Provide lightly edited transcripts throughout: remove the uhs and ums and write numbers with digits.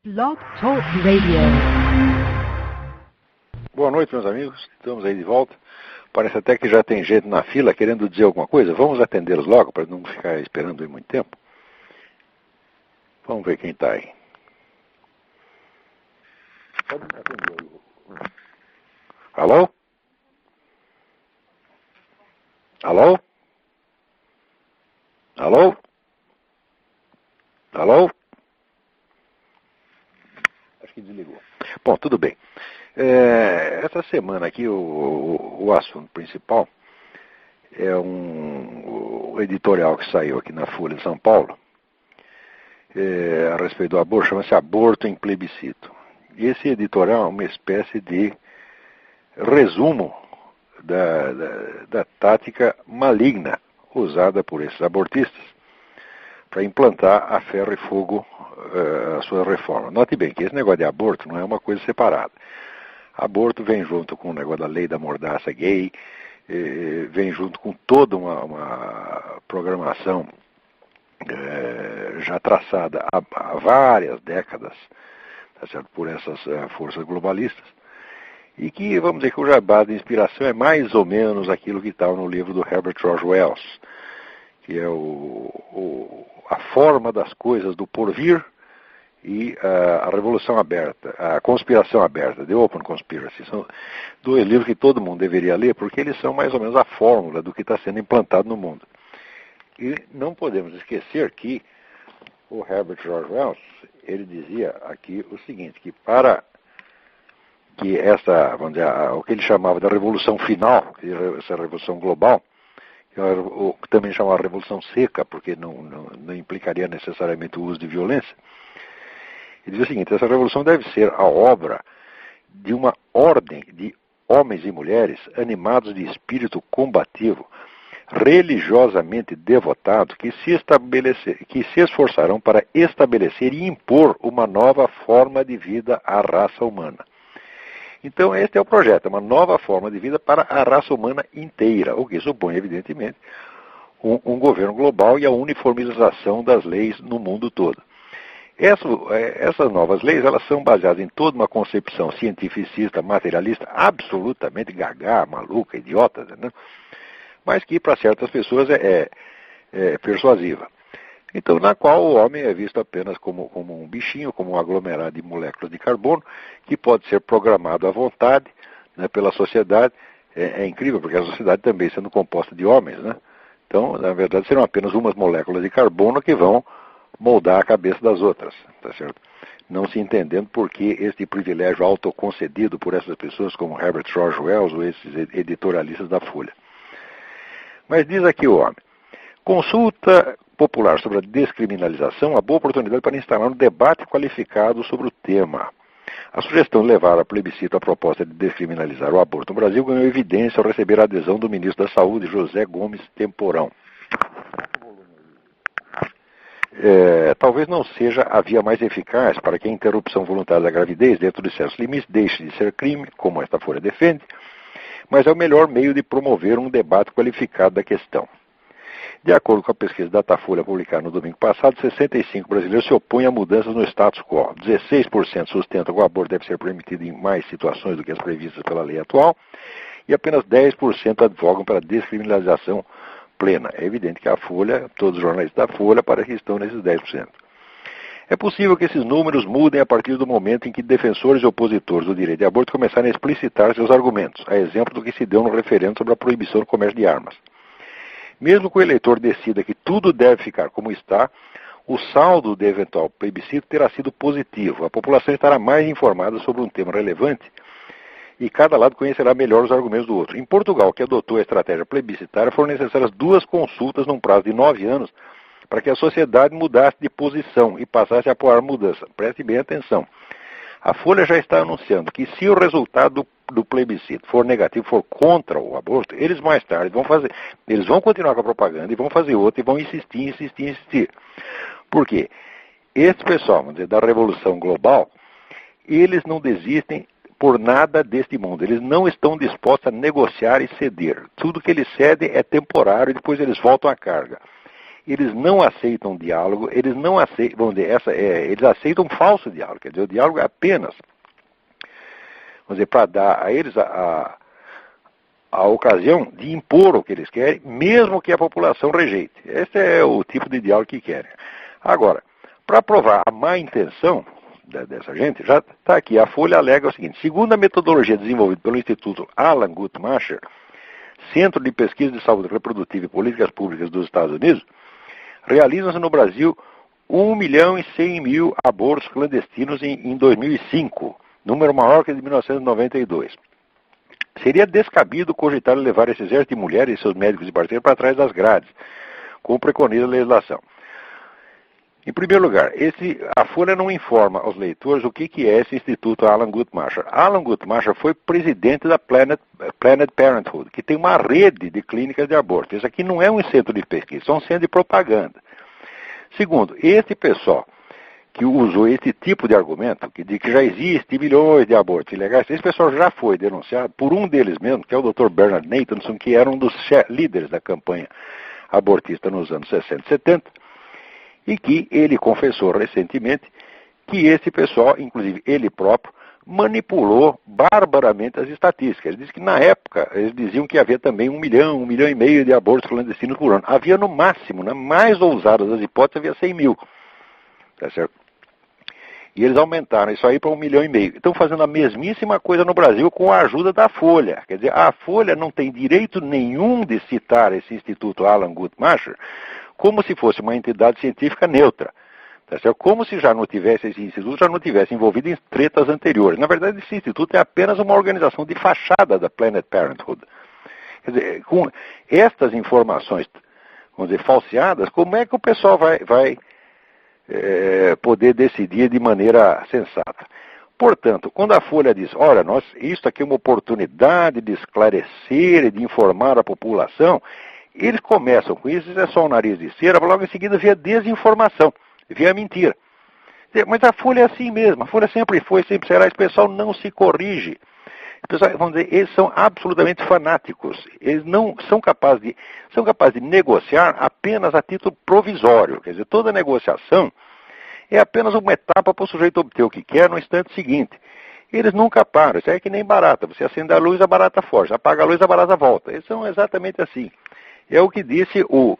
Blog Talk Radio. Boa noite, meus amigos. Estamos aí de volta. Parece até que já tem gente na fila querendo dizer alguma coisa. Vamos atendê-los logo para não ficar esperando aí muito tempo. Vamos ver quem está aí. Pode me atender aí. Alô? Alô? Alô? Alô? Acho que desligou. Bom, tudo bem. Essa semana aqui o assunto principal é um editorial que saiu aqui na Folha de São Paulo a respeito do aborto, chama-se Aborto em Plebiscito. E esse editorial é uma espécie de resumo da tática maligna usada por esses abortistas para implantar a ferro e fogo a sua reforma. Note bem que esse negócio de aborto não é uma coisa separada. Aborto vem junto com o negócio da lei da mordaça gay, vem junto com toda uma programação já traçada há várias décadas, tá certo, por essas forças globalistas, e que, vamos dizer, cuja base de inspiração é mais ou menos aquilo que está no livro do Herbert George Wells, que é a forma das coisas do porvir e a Revolução Aberta, a Conspiração Aberta, The Open Conspiracy. São dois livros que todo mundo deveria ler, porque eles são mais ou menos a fórmula do que está sendo implantado no mundo. E não podemos esquecer que o Herbert George Wells, ele dizia aqui o seguinte, que para que essa, vamos dizer, o que ele chamava da Revolução Final, essa Revolução Global, que também chamava Revolução Seca, porque não implicaria necessariamente o uso de violência, ele diz o seguinte: essa revolução deve ser a obra de uma ordem de homens e mulheres animados de espírito combativo, religiosamente devotados, que se esforçarão para estabelecer e impor uma nova forma de vida à raça humana. Então este é o projeto, uma nova forma de vida para a raça humana inteira, o que supõe, evidentemente, um governo global e a uniformização das leis no mundo todo. Essas novas leis, elas são baseadas em toda uma concepção cientificista, materialista, absolutamente gaga, maluca, idiota, né? Mas que para certas pessoas é persuasiva. Então, na qual o homem é visto apenas como um bichinho, como um aglomerado de moléculas de carbono, que pode ser programado à vontade, né, pela sociedade. É incrível, porque a sociedade também sendo composta de homens, né? Então, na verdade, serão apenas umas moléculas de carbono que vão moldar a cabeça das outras, tá certo? Não se entendendo por que este privilégio autoconcedido por essas pessoas como Herbert George Wells ou esses editorialistas da Folha. Mas diz aqui o homem: consulta popular sobre a descriminalização, uma boa oportunidade para instalar um debate qualificado sobre o tema. A sugestão de levar a plebiscito a proposta de descriminalizar o aborto no Brasil ganhou evidência ao receber a adesão do ministro da Saúde, José Gomes Temporão. Talvez não seja a via mais eficaz para que a interrupção voluntária da gravidez, dentro de certos limites, deixe de ser crime, como esta Folha defende, mas é o melhor meio de promover um debate qualificado da questão. De acordo com a pesquisa Datafolha publicada no domingo passado, 65% brasileiros se opõem a mudanças no status quo. 16% sustentam que o aborto deve ser permitido em mais situações do que as previstas pela lei atual, e apenas 10% advogam pela descriminalização plena. É evidente que a Folha, todos os jornalistas da Folha, parece que estão nesses 10%. É possível que esses números mudem a partir do momento em que defensores e opositores do direito de aborto começarem a explicitar seus argumentos, a exemplo do que se deu no referendo sobre a proibição do comércio de armas. Mesmo que o eleitor decida que tudo deve ficar como está, o saldo de eventual plebiscito terá sido positivo. A população estará mais informada sobre um tema relevante e cada lado conhecerá melhor os argumentos do outro. Em Portugal, que adotou a estratégia plebiscitária, foram necessárias 2 consultas num prazo de 9 anos para que a sociedade mudasse de posição e passasse a apoiar a mudança. Preste bem atenção. A Folha já está anunciando que se o resultado do plebiscito for negativo, for contra o aborto, eles mais tarde eles vão continuar com a propaganda e vão fazer outra e vão insistir. Por quê? Esse pessoal, vamos dizer, da Revolução Global, eles não desistem por nada deste mundo. Eles não estão dispostos a negociar e ceder. Tudo que eles cedem é temporário e depois eles voltam à carga. eles não aceitam diálogo, eles não aceitam, vamos dizer, eles aceitam um falso diálogo, quer dizer, o diálogo é apenas, vamos dizer, para dar a eles a ocasião de impor o que eles querem, mesmo que a população rejeite. Esse é o tipo de diálogo que querem. Agora, para provar a má intenção dessa gente, já está aqui, a Folha alega o seguinte: segundo a metodologia desenvolvida pelo Instituto Alan Guttmacher, Centro de Pesquisa de Saúde Reprodutiva e Políticas Públicas dos Estados Unidos, realizam-se no Brasil 1.100.000 abortos clandestinos em 2005, número maior que o de 1992. Seria descabido cogitar levar esse exército de mulheres e seus médicos e parceiros para trás das grades, como preconiza a legislação. Em primeiro lugar, a Folha não informa aos leitores o que é esse Instituto Alan Guttmacher. Alan Guttmacher foi presidente da Planned Parenthood, que tem uma rede de clínicas de aborto. Isso aqui não é um centro de pesquisa, é um centro de propaganda. Segundo, esse pessoal que usou esse tipo de argumento, que diz que já existe milhões de abortos ilegais, esse pessoal já foi denunciado por um deles mesmo, que é o Dr. Bernard Nathanson, que era um dos líderes da campanha abortista nos anos 60 e 70, e que ele confessou recentemente que esse pessoal, inclusive ele próprio, manipulou barbaramente as estatísticas. Ele disse que na época eles diziam que havia também 1 milhão e meio de abortos clandestinos por ano. Havia no máximo, na mais ousada das hipóteses, havia 100 mil. Tá certo? E eles aumentaram isso aí para 1,5 milhão. Estão fazendo a mesmíssima coisa no Brasil com a ajuda da Folha. Quer dizer, a Folha não tem direito nenhum de citar esse Instituto Alan Guttmacher como se fosse uma entidade científica neutra. Tá certo? Como se já não tivesse, esse instituto já não tivesse envolvido em tretas anteriores. Na verdade, esse instituto é apenas uma organização de fachada da Planned Parenthood. Quer dizer, com estas informações, vamos dizer, falseadas, como é que o pessoal vai poder decidir de maneira sensata? Portanto, quando a Folha diz, olha, isso aqui é uma oportunidade de esclarecer e de informar a população, eles começam com isso é só o nariz de cera, logo em seguida vem a desinformação, vem a mentira. Mas a Folha é assim mesmo, a Folha sempre foi, sempre será, esse pessoal não se corrige. Pessoal, vamos dizer, eles são absolutamente fanáticos. Eles não são capazes de negociar apenas a título provisório. Quer dizer, toda negociação é apenas uma etapa para o sujeito obter o que quer no instante seguinte. Eles nunca param. Isso é que nem barata. Você acende a luz, a barata foge. Apaga a luz, a barata volta. Eles são exatamente assim. É o que disse o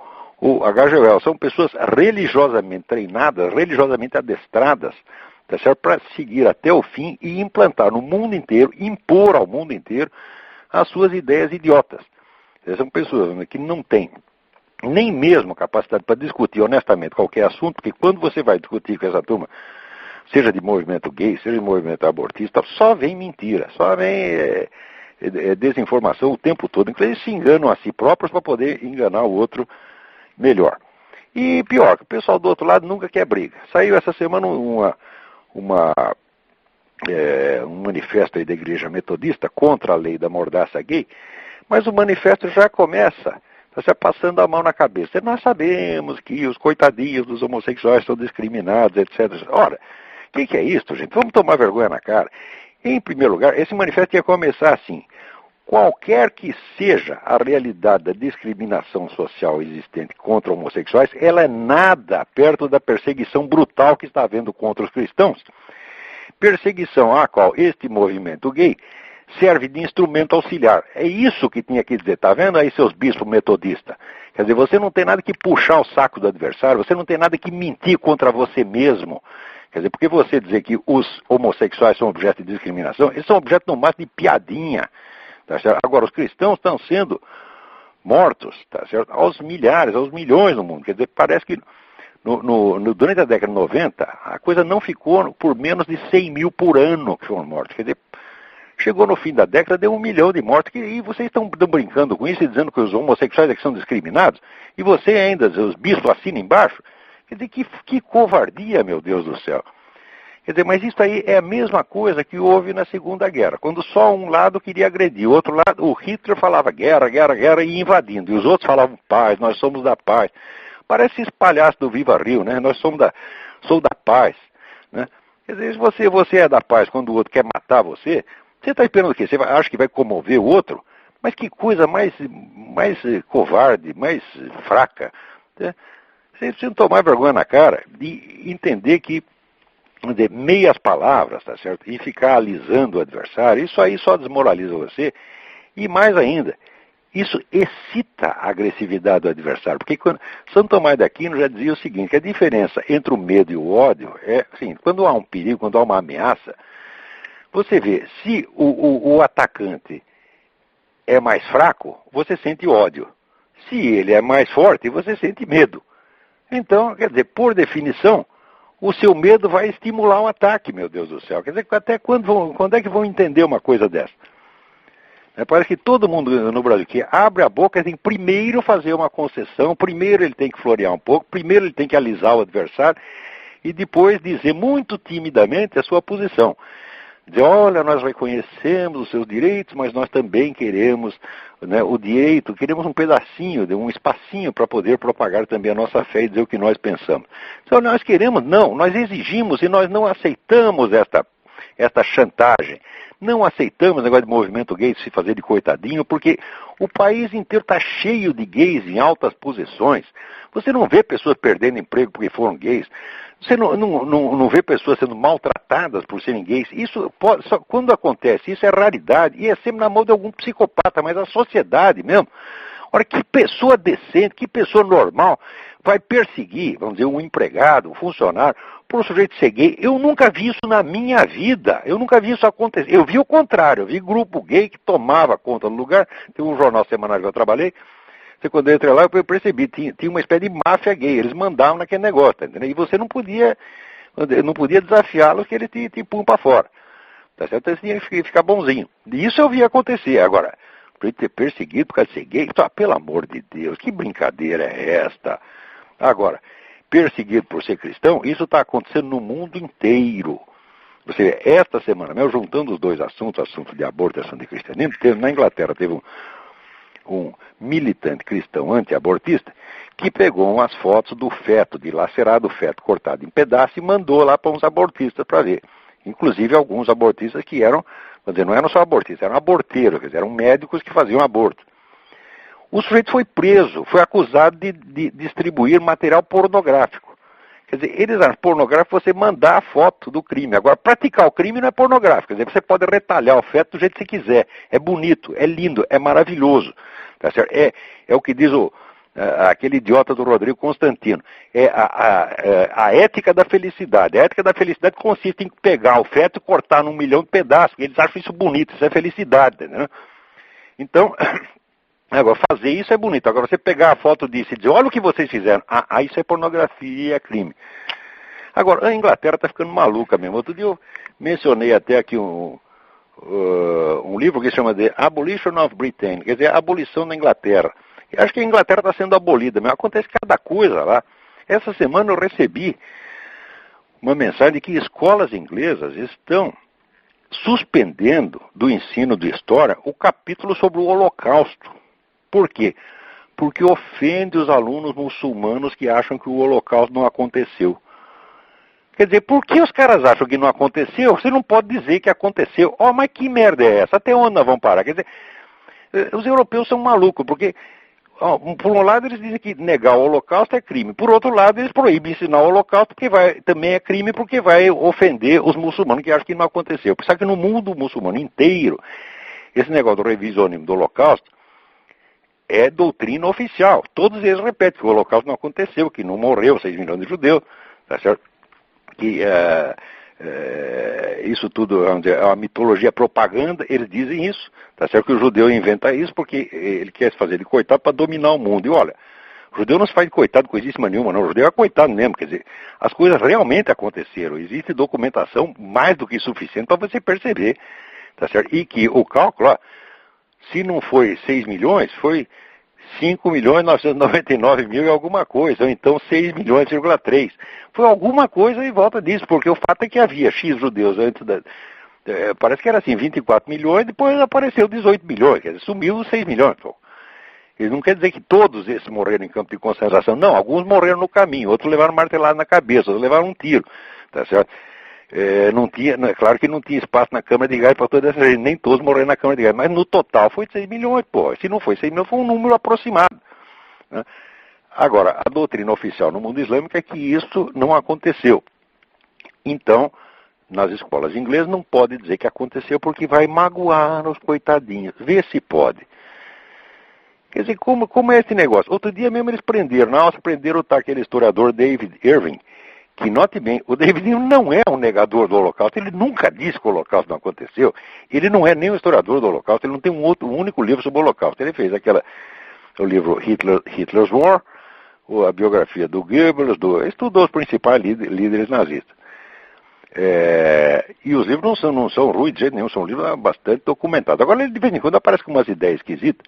H.G. Wells. São pessoas religiosamente treinadas, religiosamente adestradas, tá certo? Para seguir até o fim e implantar no mundo inteiro, impor ao mundo inteiro as suas ideias idiotas. São pessoas que não têm nem mesmo capacidade para discutir honestamente qualquer assunto, porque quando você vai discutir com essa turma, seja de movimento gay, seja de movimento abortista, só vem mentira, só vem desinformação o tempo todo. Inclusive eles se enganam a si próprios para poder enganar o outro melhor. E pior, que o pessoal do outro lado nunca quer briga. Saiu essa semana um manifesto aí da Igreja Metodista contra a lei da mordaça gay, mas o manifesto já começa passando a mão na cabeça. Nós sabemos que os coitadinhos dos homossexuais são discriminados, etc. Ora, o que é isso, gente? Vamos tomar vergonha na cara. Em primeiro lugar, esse manifesto ia começar assim: qualquer que seja a realidade da discriminação social existente contra homossexuais, ela é nada perto da perseguição brutal que está havendo contra os cristãos. Perseguição à qual este movimento gay serve de instrumento auxiliar. É isso que tinha que dizer. Tá vendo aí, seus bispos metodistas? Quer dizer, você não tem nada que puxar o saco do adversário, você não tem nada que mentir contra você mesmo. Quer dizer, porque você dizer que os homossexuais são objeto de discriminação, eles são objeto no máximo de piadinha. Tá certo? Agora, os cristãos estão sendo mortos, tá certo? Aos milhares, aos milhões no mundo. Quer dizer, parece que durante a década de 90, a coisa não ficou por menos de 100 mil por ano que foram mortos. Quer dizer, chegou no fim da década, deu 1 milhão de mortos, e vocês estão brincando com isso e dizendo que os homossexuais é que são discriminados, e você ainda, os bispos assinam embaixo. Quer dizer, que covardia, meu Deus do céu. Quer dizer, mas isso aí é a mesma coisa que houve na Segunda Guerra, quando só um lado queria agredir, o outro lado, o Hitler falava guerra, guerra, guerra, e invadindo, e os outros falavam paz, nós somos da paz. Parece esses palhaços do Viva Rio, né? Sou da paz, né? Quer dizer, se você é da paz quando o outro quer matar você está esperando o quê? Você acha que vai comover o outro? Mas que coisa mais covarde, mais fraca, né? Vocês precisam tomar vergonha na cara e entender que, vamos dizer, meias palavras, tá certo? E ficar alisando o adversário, isso aí só desmoraliza você. E mais ainda, isso excita a agressividade do adversário. Porque Santo Tomás de Aquino já dizia o seguinte, que a diferença entre o medo e o ódio é, assim, quando há um perigo, quando há uma ameaça, você vê, se o atacante é mais fraco, você sente ódio. Se ele é mais forte, você sente medo. Então, quer dizer, por definição, o seu medo vai estimular um ataque, meu Deus do céu. Quer dizer, até quando é que vão entender uma coisa dessa? Parece que todo mundo no Brasil que abre a boca tem que primeiro fazer uma concessão, primeiro ele tem que florear um pouco, primeiro ele tem que alisar o adversário e depois dizer muito timidamente a sua posição. Dizer, olha, nós reconhecemos os seus direitos, mas nós também queremos, né, o direito, queremos um pedacinho, um espacinho para poder propagar também a nossa fé e dizer o que nós pensamos. Então nós queremos, não, nós exigimos e nós não aceitamos esta chantagem. Não aceitamos o negócio de movimento gay se fazer de coitadinho, porque o país inteiro está cheio de gays em altas posições. Você não vê pessoas perdendo emprego porque foram gays. Você não vê pessoas sendo maltratadas por serem gays. Isso só quando acontece, isso é raridade e é sempre na mão de algum psicopata, mas a sociedade mesmo. Ora, que pessoa decente, que pessoa normal vai perseguir, vamos dizer, um empregado, um funcionário, por um sujeito ser gay? Eu nunca vi isso na minha vida. Eu nunca vi isso acontecer. Eu vi o contrário. Eu vi grupo gay que tomava conta do lugar. Tem um jornal semanal que eu trabalhei. Quando eu entrei lá, eu percebi, tinha uma espécie de máfia gay. Eles mandavam naquele negócio, tá entendendo? E você não podia desafiá-los que ele te punha para fora. Tá certo? Então, você tinha que ficar bonzinho. E isso eu vi acontecer. Agora, para ele ter perseguido por causa de ser gay, pelo amor de Deus, que brincadeira é esta? Agora, perseguido por ser cristão, isso está acontecendo no mundo inteiro. Você vê, esta semana, mesmo juntando os dois assuntos de aborto e assunto de cristianismo, na Inglaterra teve um militante cristão anti-abortista que pegou umas fotos do feto, dilacerado feto cortado em pedaços e mandou lá para uns abortistas para ver. Inclusive alguns abortistas que eram, quer dizer, não eram só abortistas, eram aborteiros, quer dizer, eram médicos que faziam aborto. O sujeito foi preso, foi acusado de distribuir material pornográfico. Quer dizer, eles acham pornográfico você mandar a foto do crime. Agora, praticar o crime não é pornográfico. Quer dizer, você pode retalhar o feto do jeito que você quiser. É bonito, é lindo, é maravilhoso. Tá certo? É o que diz aquele idiota do Rodrigo Constantino. É a ética da felicidade. A ética da felicidade consiste em pegar o feto e cortar num milhão de pedaços. Eles acham isso bonito, isso é felicidade. Entendeu? Então... Agora, fazer isso é bonito. Agora, você pegar a foto disso e dizer, olha o que vocês fizeram. Isso é pornografia, é crime. Agora, a Inglaterra está ficando maluca mesmo. Outro dia eu mencionei até aqui um livro que se chama The Abolition of Britain, quer dizer, a abolição da Inglaterra. Eu acho que a Inglaterra está sendo abolida, mas acontece cada coisa lá. Essa semana eu recebi uma mensagem de que escolas inglesas estão suspendendo do ensino de história o capítulo sobre o Holocausto. Por quê? Porque ofende os alunos muçulmanos que acham que o Holocausto não aconteceu. Quer dizer, por que os caras acham que não aconteceu? Você não pode dizer que aconteceu. Mas que merda é essa? Até onde nós vamos parar? Quer dizer, os europeus são malucos, porque, por um lado, eles dizem que negar o Holocausto é crime. Por outro lado, eles proíbem ensinar o Holocausto, porque também é crime, porque vai ofender os muçulmanos que acham que não aconteceu. Porque sabe que no mundo muçulmano inteiro, esse negócio do revisionismo do Holocausto é doutrina oficial. Todos eles repetem que o Holocausto não aconteceu, que não morreu 6 milhões de judeus, tá certo? Que isso tudo é uma mitologia propaganda, eles dizem isso, tá certo? Que o judeu inventa isso porque ele quer se fazer de coitado para dominar o mundo. E olha, o judeu não se faz de coitado coisíssima nenhuma, não. O judeu é coitado mesmo, quer dizer, as coisas realmente aconteceram. Existe documentação mais do que suficiente para você perceber, tá certo? E que o cálculo, se não foi 6 milhões, foi 5.999.000 e alguma coisa, ou então 6 milhões,3. Foi alguma coisa em volta disso, porque o fato é que havia X judeus antes parece que era assim, 24 milhões, depois apareceu 18 milhões, quer dizer, sumiu os 6 milhões. Pô. Isso não quer dizer que todos esses morreram em campo de concentração, não, alguns morreram no caminho, outros levaram martelada na cabeça, outros levaram um tiro, tá certo? Claro que não tinha espaço na câmara de gás para toda essa gente, nem todos morreram na câmara de gás, mas no total foi 6 milhões, pô. Se não foi 6 milhões, foi um número aproximado. Né? Agora, a doutrina oficial no mundo islâmico é que isso não aconteceu. Então, nas escolas de inglês não pode dizer que aconteceu porque vai magoar os coitadinhos. Vê se pode. Quer dizer, como é esse negócio? Outro dia mesmo eles prenderam, na Áustria prenderam aquele historiador David Irving, que, note bem, o David Irving não é um negador do Holocausto, ele nunca disse que o Holocausto não aconteceu, ele não é nem um historiador do Holocausto, ele não tem um único livro sobre o Holocausto, ele fez o livro Hitler's War, a biografia do Goebbels, estudou os principais líderes nazistas. E os livros não são ruins de jeito nenhum, são livros bastante documentados. Agora ele de vez em quando aparece com umas ideias esquisitas,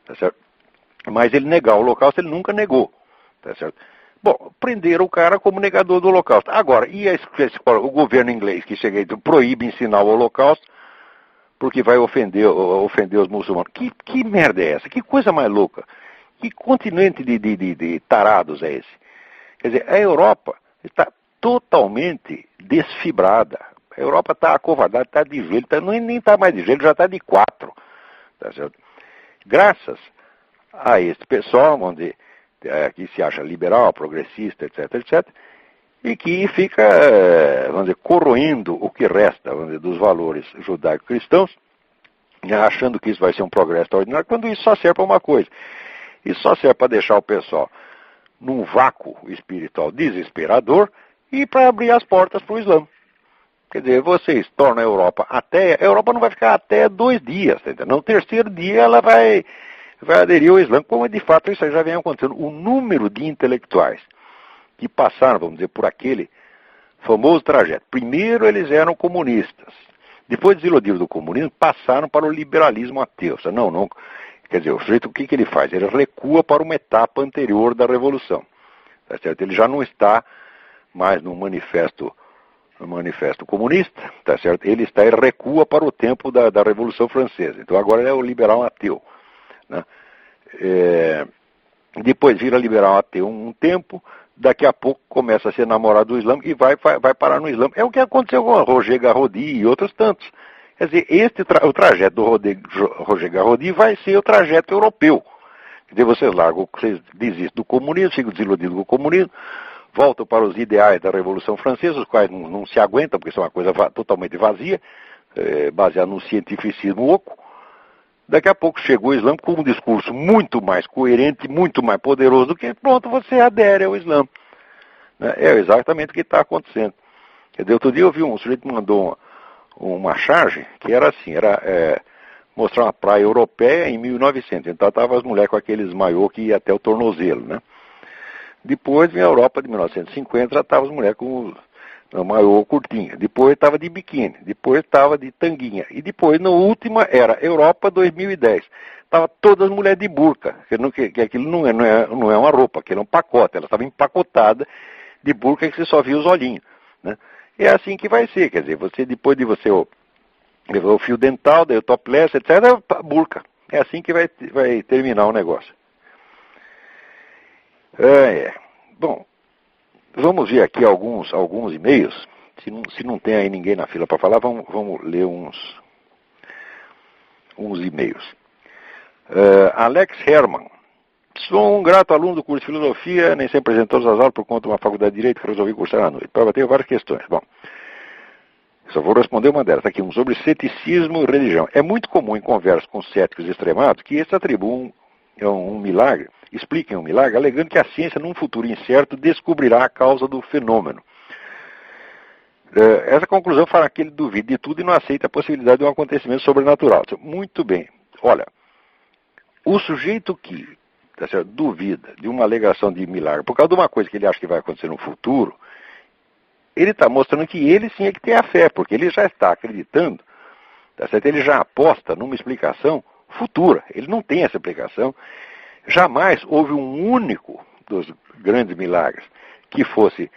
tá certo? Mas ele negar o Holocausto, ele nunca negou, tá certo? Bom, prenderam o cara como negador do Holocausto. Agora, e o governo inglês que chega e proíbe ensinar o Holocausto porque vai ofender os muçulmanos? Que merda é essa? Que coisa mais louca? Que continente de tarados é esse? Quer dizer, a Europa está totalmente desfibrada. A Europa está acovardada, está de joelho, nem está mais de joelho, já está de 4. Tá certo? Graças a esse pessoal, que se acha liberal, progressista, etc., etc., e que fica, corroendo o que resta, dos valores judaico-cristãos, achando que isso vai ser um progresso extraordinário, quando isso só serve para uma coisa. Isso só serve para deixar o pessoal num vácuo espiritual desesperador e para abrir as portas para o Islã. Quer dizer, vocês tornam a Europa a Europa não vai ficar até 2 dias, entendeu? No terceiro dia ela vai aderir ao Islã, como de fato isso já vem acontecendo. O número de intelectuais que passaram, vamos dizer, por aquele famoso trajeto. Primeiro eles eram comunistas. Depois, desiludidos do comunismo, passaram para o liberalismo ateu. Não. Quer dizer, o sujeito, o que ele faz? Ele recua para uma etapa anterior da Revolução. Tá certo? Ele já não está mais no manifesto comunista, tá certo? Ele recua para o tempo da Revolução Francesa. Então agora ele é o liberal ateu. Né? Depois vira liberal ateu um tempo, daqui a pouco começa a ser namorado do Islã e vai parar no Islã. É o que aconteceu com Roger Garaudy e outros tantos. Quer dizer, o trajeto do Roger Garaudy vai ser o trajeto europeu. Quer dizer, vocês desistem do comunismo, ficam desiludidos com o comunismo, voltam para os ideais da Revolução Francesa, os quais não se aguentam, porque são uma coisa totalmente vazia, baseada no cientificismo oco. Daqui a pouco chegou o Islã com um discurso muito mais coerente, muito mais poderoso do que, pronto, você adere ao Islã. É exatamente o que está acontecendo. Quer dizer, outro dia eu vi um sujeito que mandou uma charge que era assim, mostrar uma praia europeia em 1900. Então estavam as mulheres com aqueles maiô que ia até o tornozelo, né? Depois vinha a Europa de 1950, já estavam as mulheres com o maiô curtinho. Depois estava de biquíni, depois estava de tanguinha. E depois, na última, era Europa 2010. Estava todas as mulheres de burca, que aquilo não é uma roupa, aquilo é um pacote. Ela estava empacotada de burca que você só via os olhinhos, né? É assim que vai ser, quer dizer, depois de você levar o fio dental, daí o topless, etc., burca. É assim que vai terminar o negócio. Bom, vamos ver aqui alguns e-mails. Se não tem aí ninguém na fila para falar, vamos ler uns e-mails. Alex Herman. Sou um grato aluno do curso de filosofia, nem sempre apresentou as aulas por conta de uma faculdade de direito que resolvi cursar à noite. Tenho várias questões. Bom, só vou responder uma delas. Está aqui, sobre ceticismo e religião. É muito comum em conversas com céticos extremados que esses atribuem um milagre, expliquem um milagre, alegando que a ciência, num futuro incerto, descobrirá a causa do fenômeno. Essa conclusão fará que ele duvide de tudo e não aceita a possibilidade de um acontecimento sobrenatural. Muito bem. Olha, o sujeito que duvida de uma alegação de milagre por causa de uma coisa que ele acha que vai acontecer no futuro, ele está mostrando que ele sim é que tem a fé, porque ele já está acreditando, tá certo? Ele já aposta numa explicação futura. Ele não tem essa explicação. Jamais houve um único dos grandes milagres que fosse,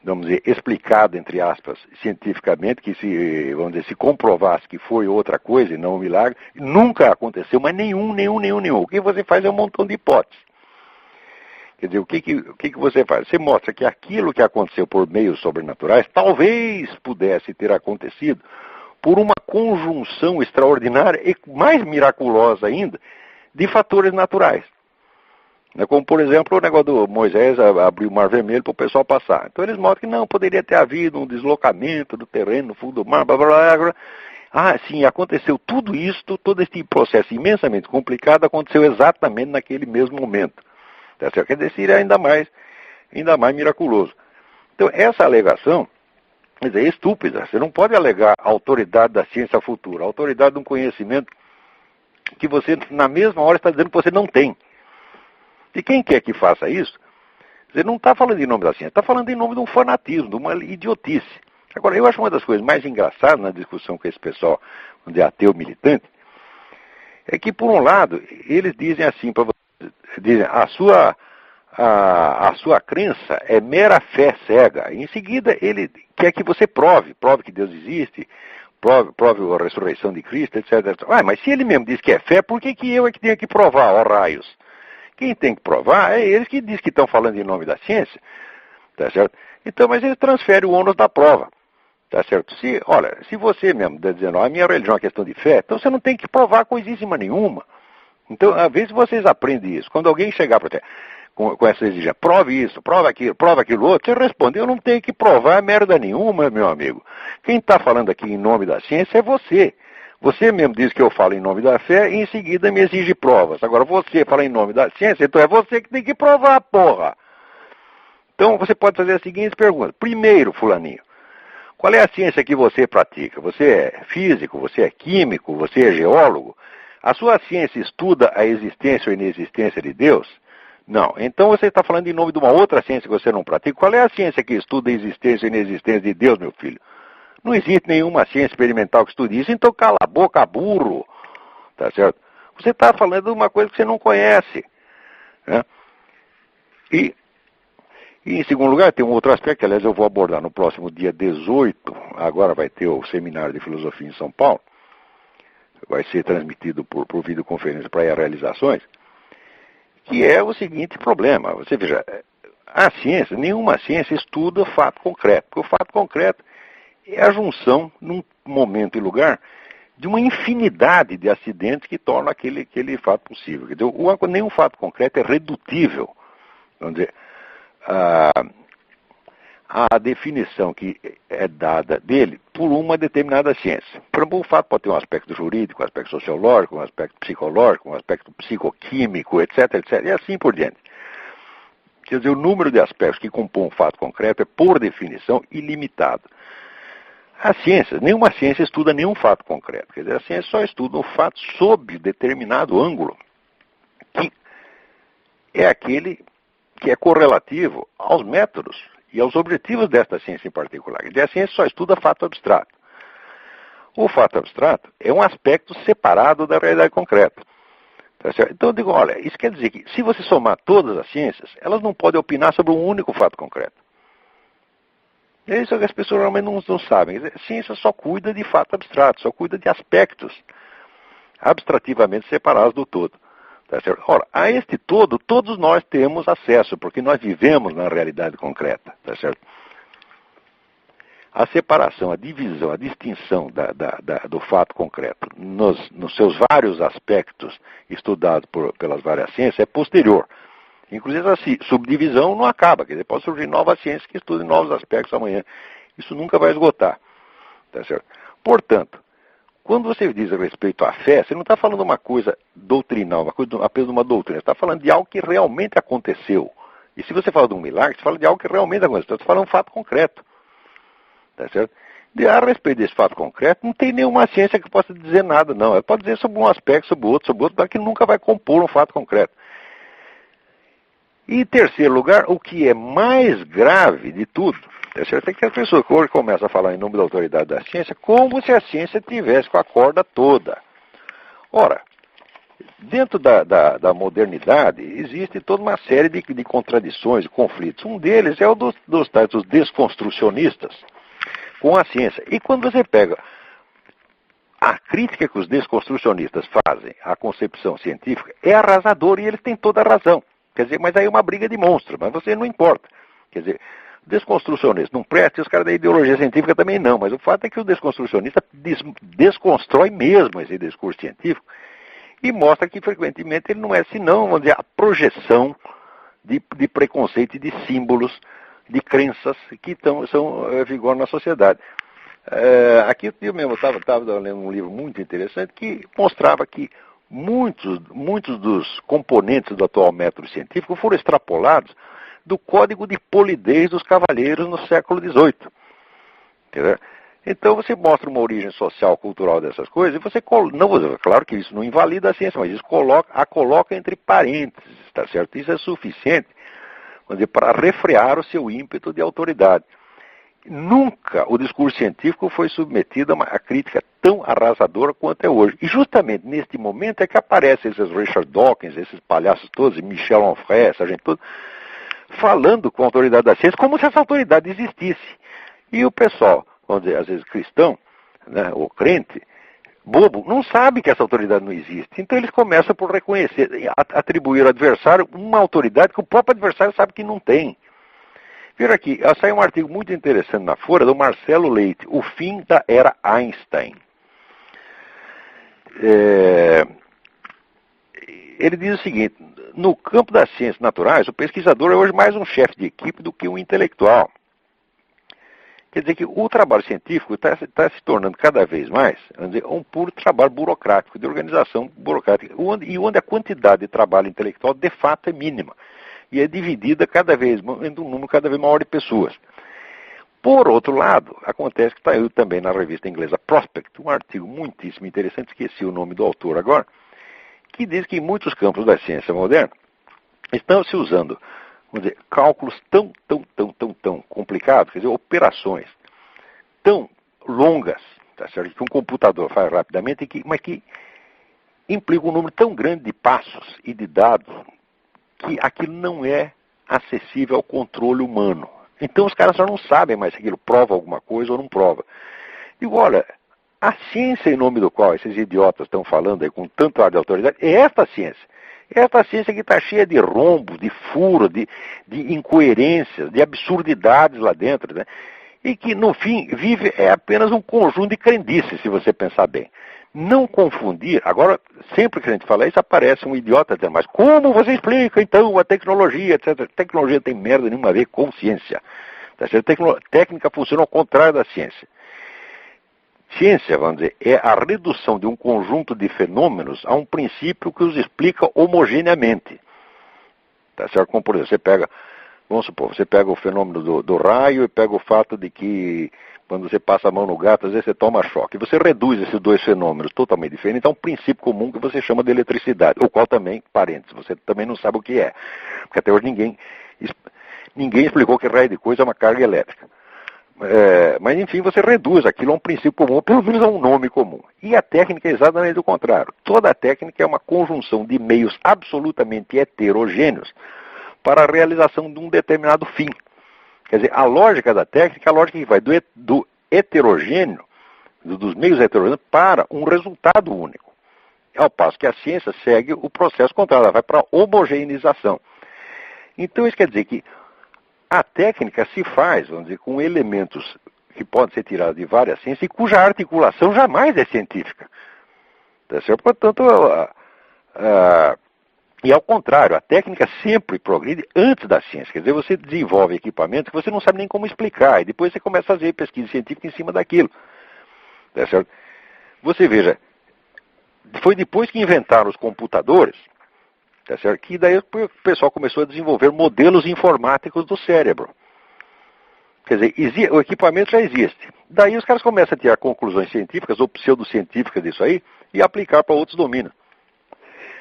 vamos dizer, explicado, entre aspas, cientificamente, que se comprovasse que foi outra coisa e não um milagre. Nunca aconteceu, mas nenhum. O que você faz é um montão de hipóteses. Quer dizer, o que você faz? Você mostra que aquilo que aconteceu por meios sobrenaturais talvez pudesse ter acontecido por uma conjunção extraordinária e mais miraculosa ainda de fatores naturais. É como, por exemplo, o negócio do Moisés abrir o Mar Vermelho para o pessoal passar. Então eles mostram que não, poderia ter havido um deslocamento do terreno no fundo do mar, blá, blá, blá, blá. Ah, sim, aconteceu tudo isso, todo esse processo imensamente complicado aconteceu exatamente naquele mesmo momento. Tá certo? Quer dizer, seria ainda mais miraculoso. Então, essa alegação, quer dizer, é estúpida. Você não pode alegar a autoridade da ciência futura, a autoridade de um conhecimento que você, na mesma hora, está dizendo que você não tem. E quem quer que faça isso, você não está falando em nome da ciência, está falando em nome de um fanatismo, de uma idiotice. Agora, eu acho uma das coisas mais engraçadas na discussão com esse pessoal, onde é ateu militante, é que, por um lado, eles dizem assim para você, dizem, a sua crença é mera fé cega. Em seguida, ele quer que você prove que Deus existe, prove a ressurreição de Cristo, etc. Ah, mas se ele mesmo diz que é fé, por que eu é que tenho que provar, ó raios? Quem tem que provar é eles que dizem que estão falando em nome da ciência, tá certo? Então, mas eles transferem o ônus da prova, tá certo? Se você mesmo está dizendo, a minha religião é questão de fé, então você não tem que provar coisíssima nenhuma. Então, às vezes vocês aprendem isso. Quando alguém chegar para você com essa exigência, prove isso, prova aquilo outro, você responde, eu não tenho que provar merda nenhuma, meu amigo. Quem está falando aqui em nome da ciência é você. Você mesmo diz que eu falo em nome da fé e em seguida me exige provas. Agora você fala em nome da ciência, então é você que tem que provar, porra. Então você pode fazer as seguintes perguntas. Primeiro, fulaninho, qual é a ciência que você pratica? Você é físico, você é químico, você é geólogo? A sua ciência estuda a existência ou inexistência de Deus? Não. Então você está falando em nome de uma outra ciência que você não pratica. Qual é a ciência que estuda a existência ou inexistência de Deus, meu filho? Não existe nenhuma ciência experimental que estude isso, então cala a boca, burro. Tá certo? Você está falando de uma coisa que você não conhece. Né? E em segundo lugar, tem um outro aspecto, que aliás eu vou abordar no próximo dia 18, agora vai ter o seminário de filosofia em São Paulo, vai ser transmitido por videoconferência para ir a realizações, que é o seguinte problema. Você veja, a ciência, nenhuma ciência estuda fato concreto, porque o fato concreto é a junção, num momento e lugar, de uma infinidade de acidentes que tornam aquele fato possível. Quer dizer, nenhum fato concreto é redutível. Vamos dizer, a definição que é dada dele por uma determinada ciência. Por exemplo, o fato pode ter um aspecto jurídico, um aspecto sociológico, um aspecto psicológico, um aspecto psicoquímico, etc., etc., e assim por diante. Quer dizer, o número de aspectos que compõem um fato concreto é, por definição, ilimitado. A ciência, nenhuma ciência estuda nenhum fato concreto. Quer dizer, a ciência só estuda um fato sob determinado ângulo, que é aquele que é correlativo aos métodos e aos objetivos desta ciência em particular. Quer dizer, a ciência só estuda fato abstrato. O fato abstrato é um aspecto separado da realidade concreta. Tá certo? Então eu digo, olha, isso quer dizer que se você somar todas as ciências, elas não podem opinar sobre um único fato concreto. É isso que as pessoas realmente não sabem. A ciência só cuida de fato abstrato, só cuida de aspectos abstrativamente separados do todo. Tá certo? Ora, a este todo, todos nós temos acesso, porque nós vivemos na realidade concreta. Tá certo? A separação, a divisão, a distinção do fato concreto nos seus vários aspectos estudados pelas várias ciências é posterior. Inclusive, a subdivisão não acaba, quer dizer, pode surgir novas ciências que estudem novos aspectos amanhã. Isso nunca vai esgotar. Tá certo? Portanto, quando você diz a respeito à fé, você não está falando uma coisa doutrinal, uma coisa apenas de uma doutrina, você está falando de algo que realmente aconteceu. E se você fala de um milagre, você fala de algo que realmente aconteceu, você está falando de um fato concreto. Tá certo? A respeito desse fato concreto, não tem nenhuma ciência que possa dizer nada, não. Ela pode dizer sobre um aspecto, sobre outro, mas que nunca vai compor um fato concreto. E em terceiro lugar, o que é mais grave de tudo, é que as pessoas que hoje começam a falar em nome da autoridade da ciência, como se a ciência tivesse com a corda toda. Ora, dentro da modernidade, existe toda uma série de contradições, de conflitos. Um deles é o dos desconstrucionistas com a ciência. E quando você pega a crítica que os desconstrucionistas fazem à concepção científica, é arrasadora e eles têm toda a razão. Quer dizer, mas aí é uma briga de monstros, mas você não importa. Quer dizer, desconstrucionista não presta e os caras da ideologia científica também não, mas o fato é que o desconstrucionista desconstrói mesmo esse discurso científico e mostra que frequentemente ele não é senão, vamos dizer, a projeção de preconceito e de símbolos, de crenças que são vigor na sociedade. Aqui eu mesmo estava lendo um livro muito interessante que mostrava que muitos dos componentes do atual método científico foram extrapolados do código de polidez dos cavalheiros no século XVIII. Entendeu? Então você mostra uma origem social, cultural dessas coisas, e você não, claro que isso não invalida a ciência, mas isso a coloca entre parênteses, tá certo? Isso é suficiente, vamos dizer, para refrear o seu ímpeto de autoridade. Nunca o discurso científico foi submetido a uma crítica tão arrasadora quanto é hoje. E justamente neste momento é que aparecem esses Richard Dawkins, esses palhaços todos, Michel Onfray, essa gente toda, falando com a autoridade da ciência como se essa autoridade existisse. E o pessoal, vamos dizer, às vezes cristão, né, ou crente, bobo, não sabe que essa autoridade não existe. Então eles começam por reconhecer, atribuir ao adversário uma autoridade que o próprio adversário sabe que não tem. Vira aqui, saiu um artigo muito interessante na Folha do Marcelo Leite, O Fim da Era Einstein. Ele diz o seguinte: no campo das ciências naturais, o pesquisador é hoje mais um chefe de equipe do que um intelectual. Quer dizer que o trabalho científico está se tornando cada vez mais, vamos dizer, um puro trabalho burocrático, de organização burocrática, onde a quantidade de trabalho intelectual de fato é mínima. E é dividida cada vez entre um número cada vez maior de pessoas. Por outro lado, acontece que está também na revista inglesa Prospect, um artigo muitíssimo interessante, esqueci o nome do autor agora, que diz que em muitos campos da ciência moderna estão se usando, vamos dizer, cálculos tão complicados, quer dizer, operações tão longas, tá certo? Que um computador faz rapidamente, mas que implica um número tão grande de passos e de dados que aquilo não é acessível ao controle humano. Então os caras já não sabem mais se aquilo prova alguma coisa ou não prova. Digo, olha, a ciência em nome do qual esses idiotas estão falando aí com tanto ar de autoridade, é esta ciência. É esta ciência que está cheia de rombos, de furos, de incoerências, de absurdidades lá dentro, né? E que, no fim, vive apenas um conjunto de crendices, se você pensar bem. Não confundir, agora, sempre que a gente fala isso, aparece um idiota dizendo, mas como você explica, então, a tecnologia, etc. Tecnologia tem merda nenhuma a ver com ciência. Tá certo? Técnica funciona ao contrário da ciência. Ciência, vamos dizer, é a redução de um conjunto de fenômenos a um princípio que os explica homogeneamente. Tá certo? Como, por exemplo, vamos supor, você pega o fenômeno do raio e pega o fato de que quando você passa a mão no gato, às vezes você toma choque. Você reduz esses dois fenômenos totalmente diferentes a um princípio comum que você chama de eletricidade, o qual também, parênteses, você também não sabe o que é. Porque até hoje ninguém explicou que raio de coisa é uma carga elétrica. Mas enfim, você reduz aquilo a um princípio comum, pelo menos a um nome comum. E a técnica é exatamente o contrário. Toda a técnica é uma conjunção de meios absolutamente heterogêneos para a realização de um determinado fim. Quer dizer, a lógica da técnica é a lógica que vai do heterogêneo, dos meios heterogêneos, para um resultado único. Ao passo que a ciência segue o processo contrário, ela vai para a homogeneização. Então isso quer dizer que a técnica se faz, vamos dizer, com elementos que podem ser tirados de várias ciências e cuja articulação jamais é científica. Tá certo? Portanto, e ao contrário, a técnica sempre progride antes da ciência. Quer dizer, você desenvolve equipamentos que você não sabe nem como explicar, e depois você começa a fazer pesquisa científica em cima daquilo. Tá certo? Você veja, foi depois que inventaram os computadores, tá certo? Que daí o pessoal começou a desenvolver modelos informáticos do cérebro. Quer dizer, o equipamento já existe. Daí os caras começam a tirar conclusões científicas ou pseudocientíficas disso aí e aplicar para outros domínios.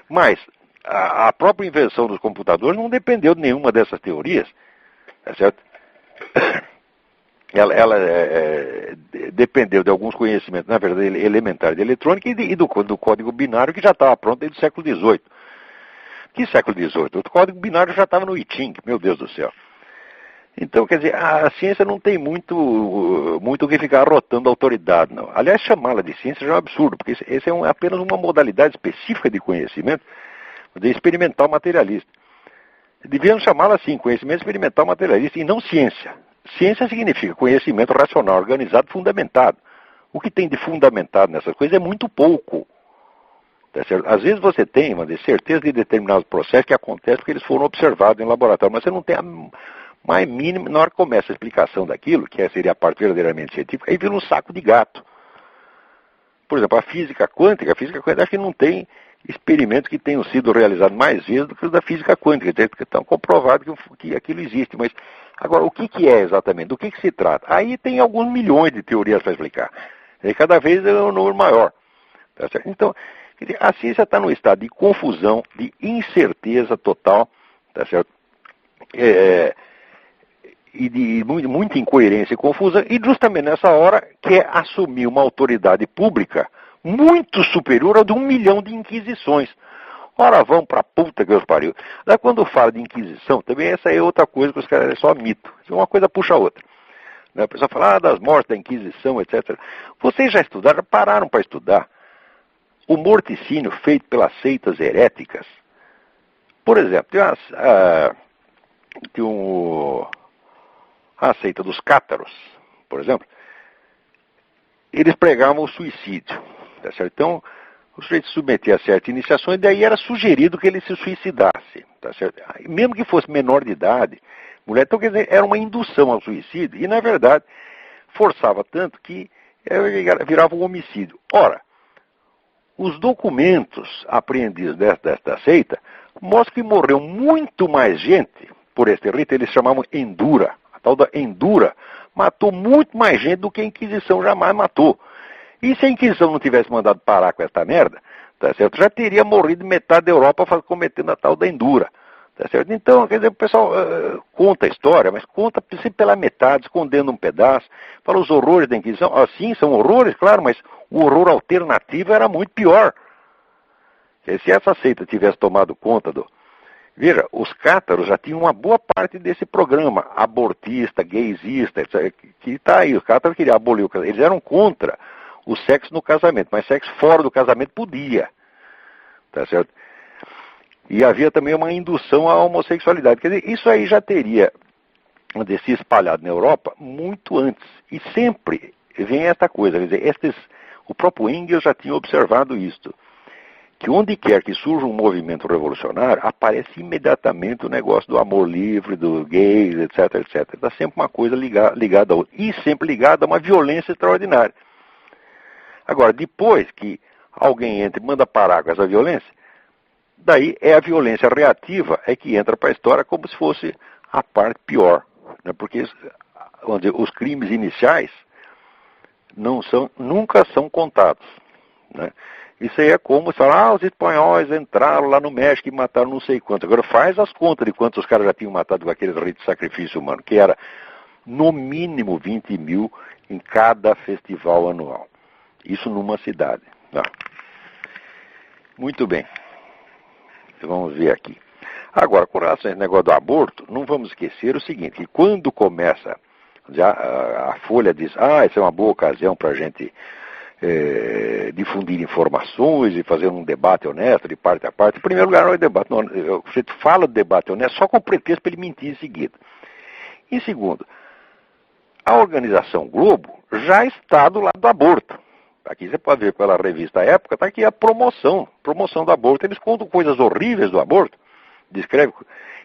Mas a própria invenção dos computadores não dependeu de nenhuma dessas teorias, tá certo? Ela dependeu de alguns conhecimentos, na verdade, elementares de eletrônica e do código binário que já estava pronto desde o século XVIII. Que século XVIII? O código binário já estava no I Ching, meu Deus do céu. Então, quer dizer, a ciência não tem muito o que ficar arrotando a autoridade, não. Aliás, chamá-la de ciência já é um absurdo, porque esse é apenas uma modalidade específica de conhecimento, de experimental materialista. Devíamos chamá-la assim, conhecimento experimental materialista, e não ciência. Ciência significa conhecimento racional, organizado, fundamentado. O que tem de fundamentado nessas coisas é muito pouco. Tá certo? Às vezes você tem, mas certeza de determinados processos que acontecem porque eles foram observados em laboratório, mas você não tem a mais mínima, na hora que começa a explicação daquilo, que seria a parte verdadeiramente científica, aí vira um saco de gato. Por exemplo, a física quântica acho que não tem experimentos que tenham sido realizados mais vezes do que os da física quântica, que estão comprovados que aquilo existe. Mas, agora, o que é exatamente? Do que se trata? Aí tem alguns milhões de teorias para explicar. E cada vez é um número maior. Tá certo? Então, quer dizer, a ciência está num estado de confusão, de incerteza total, tá certo? E de muita incoerência e confusão, e justamente nessa hora quer assumir uma autoridade pública muito superior a de 1 milhão de inquisições. Ora, vão pra puta que os pariu. Daí quando fala de inquisição, também essa é outra coisa que os caras é só mito. Uma coisa puxa a outra. Né? A pessoa fala das mortes da inquisição, etc. Vocês já estudaram, já pararam para estudar o morticínio feito pelas seitas heréticas? Por exemplo, tem a seita dos cátaros, por exemplo, eles pregavam o suicídio. Tá certo? Então, o sujeito se submetia a certas iniciações, e daí era sugerido que ele se suicidasse. Tá certo? Mesmo que fosse menor de idade, mulher, então quer dizer, era uma indução ao suicídio, e na verdade, forçava tanto que virava um homicídio. Ora, os documentos apreendidos desta seita mostram que morreu muito mais gente por este rito, eles chamavam Endura. A tal da Endura matou muito mais gente do que a Inquisição jamais matou. E se a Inquisição não tivesse mandado parar com essa merda, tá certo? Já teria morrido metade da Europa cometendo a tal da Endura. Tá certo? Então, quer dizer, o pessoal conta a história, mas conta sempre pela metade, escondendo um pedaço, fala os horrores da Inquisição. Sim, são horrores, claro, mas o horror alternativo era muito pior. Se essa seita tivesse tomado conta do... Veja, os cátaros já tinham uma boa parte desse programa, abortista, gaysista, etc., que está aí. Os cátaros queriam abolir o casamento. Eles eram contra o sexo no casamento, mas sexo fora do casamento podia. Tá certo? E havia também uma indução à homossexualidade. Quer dizer, isso aí já teria se espalhado na Europa muito antes. E sempre vem esta coisa, quer dizer, o próprio Engels já tinha observado isto, que onde quer que surja um movimento revolucionário, aparece imediatamente o negócio do amor livre, do gays, etc, etc. Está sempre uma coisa ligada a outra. E sempre ligada a uma violência extraordinária. Agora, depois que alguém entra e manda parar com essa violência, daí é a violência reativa que entra para a história como se fosse a parte pior. Né? Porque, vamos dizer, os crimes iniciais nunca são contados. Né? Isso aí é como se falar, os espanhóis entraram lá no México e mataram não sei quantos. Agora faz as contas de quantos os caras já tinham matado com aqueles ritos de sacrifício humano, que era no mínimo 20 mil em cada festival anual. Isso numa cidade. Tá? Muito bem. Vamos ver aqui. Agora, com relação a esse negócio do aborto, não vamos esquecer o seguinte, que quando começa, já a Folha diz, essa é uma boa ocasião para a gente difundir informações e fazer um debate honesto de parte a parte. Em primeiro lugar, não é debate, não, você fala de debate honesto só com pretexto para ele mentir em seguida. Em segundo, a organização Globo já está do lado do aborto. Aqui você pode ver pela revista Época, está aqui a promoção do aborto. Eles contam coisas horríveis do aborto, descreve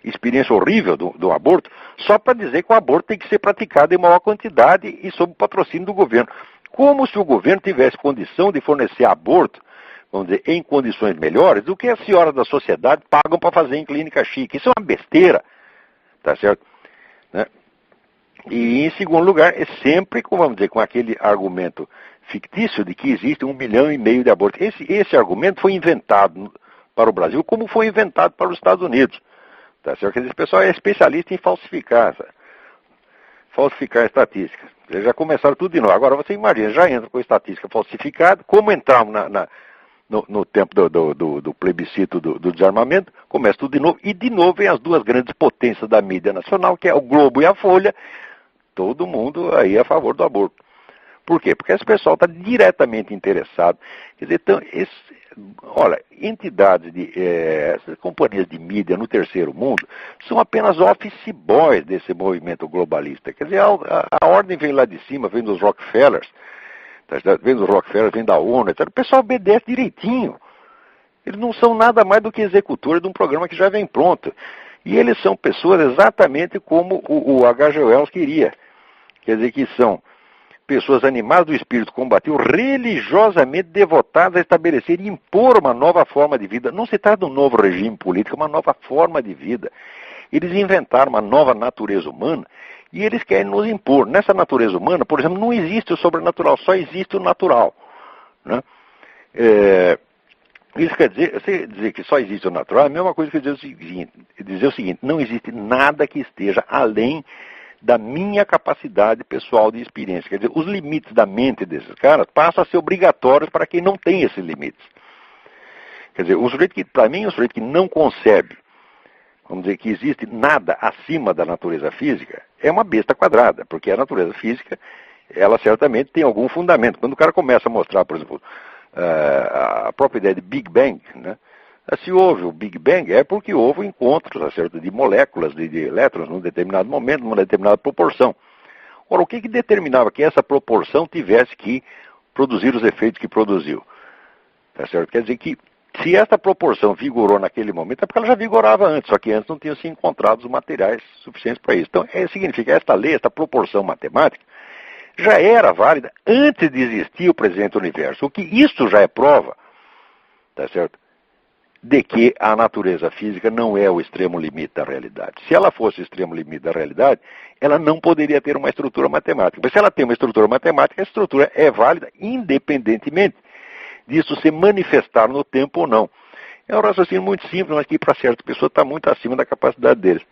experiência horrível do aborto, só para dizer que o aborto tem que ser praticado em maior quantidade e sob o patrocínio do governo. Como se o governo tivesse condição de fornecer aborto, vamos dizer, em condições melhores do que as senhoras da sociedade pagam para fazer em clínica chique. Isso é uma besteira, tá certo? Né? E em segundo lugar, é sempre, vamos dizer, com aquele argumento fictício de que existe 1,5 milhão de abortos. Esse argumento foi inventado para o Brasil como foi inventado para os Estados Unidos. Tá certo? Esse pessoal é especialista em falsificar estatísticas. Eles já começaram tudo de novo. Agora você imagina, já entra com estatística falsificada, como entramos no tempo do plebiscito do desarmamento, começa tudo de novo, e de novo vem as duas grandes potências da mídia nacional, que é o Globo e a Folha, todo mundo aí a favor do aborto. Por quê? Porque esse pessoal está diretamente interessado. Quer dizer, então, olha, entidades, essas companhias de mídia no terceiro mundo são apenas office boys desse movimento globalista. Quer dizer, a ordem vem lá de cima, vem dos Rockefellers, vem da ONU, etc. O pessoal obedece direitinho. Eles não são nada mais do que executores de um programa que já vem pronto. E eles são pessoas exatamente como o H.G. Wells queria. Quer dizer que são pessoas animadas do espírito combativo, religiosamente devotadas a estabelecer e impor uma nova forma de vida. Não se trata de um novo regime político, é uma nova forma de vida. Eles inventaram uma nova natureza humana e eles querem nos impor. Nessa natureza humana, por exemplo, não existe o sobrenatural, só existe o natural. Né? Isso quer dizer, você dizer que só existe o natural é a mesma coisa que dizer o seguinte, não existe nada que esteja além da minha capacidade pessoal de experiência. Quer dizer, os limites da mente desses caras passam a ser obrigatórios para quem não tem esses limites. Quer dizer, o sujeito que, para mim, o sujeito que não concebe, vamos dizer, que existe nada acima da natureza física, é uma besta quadrada, porque a natureza física, ela certamente tem algum fundamento. Quando o cara começa a mostrar, por exemplo, a própria ideia de Big Bang, né? Se houve o Big Bang, é porque houve encontros acerto de moléculas, de elétrons, num determinado momento, numa determinada proporção. Ora, o que determinava que essa proporção tivesse que produzir os efeitos que produziu? Tá certo? Quer dizer que, se essa proporção vigorou naquele momento, é porque ela já vigorava antes, só que antes não tinham se encontrado os materiais suficientes para isso. Então, significa, esta lei, esta proporção matemática, já era válida antes de existir o presente universo. O que isso já é prova, tá certo? De que a natureza física não é o extremo limite da realidade. Se ela fosse o extremo limite da realidade, ela não poderia ter uma estrutura matemática. Mas se ela tem uma estrutura matemática, a estrutura é válida independentemente disso se manifestar no tempo ou não. É um raciocínio muito simples, mas que para certas pessoas está muito acima da capacidade deles.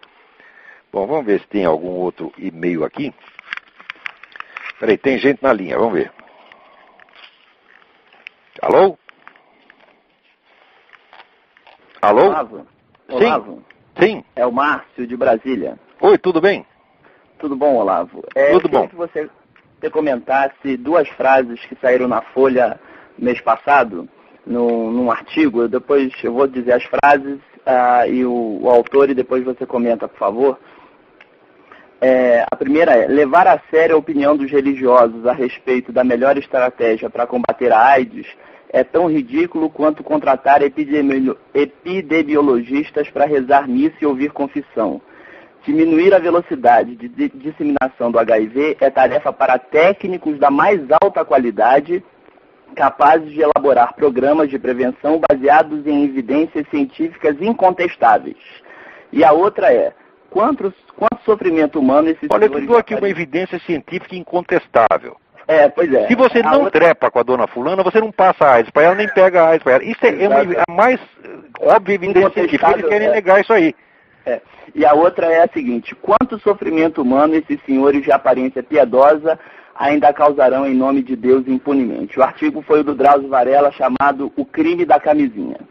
Bom, vamos ver se tem algum outro e-mail aqui. Peraí, tem gente na linha, vamos ver. Alô? Alô? Olavo. Olavo. Sim. É o Márcio de Brasília. Oi, tudo bem? Tudo bom, Olavo? Tudo bom. Eu queria que você comentasse duas frases que saíram na Folha mês passado, num artigo. Depois eu vou dizer as frases e o autor, e depois você comenta, por favor. A primeira é: levar a sério a opinião dos religiosos a respeito da melhor estratégia para combater a AIDS é tão ridículo quanto contratar epidemiologistas para rezar missa e ouvir confissão. Diminuir a velocidade de disseminação do HIV é tarefa para técnicos da mais alta qualidade, capazes de elaborar programas de prevenção baseados em evidências científicas incontestáveis. E a outra é: quanto sofrimento humano esses Olha, eu dou aqui uma evidência científica incontestável. Pois é. Se você não trepa com a dona fulana, você não passa AIDS para ela, nem pega AIDS para ela. Isso é a mais óbvia evidência científica, eles querem negar isso aí. E a outra é a seguinte: quanto sofrimento humano esses senhores de aparência piedosa ainda causarão em nome de Deus impunemente? O artigo foi o do Drauzio Varela, chamado O Crime da Camisinha.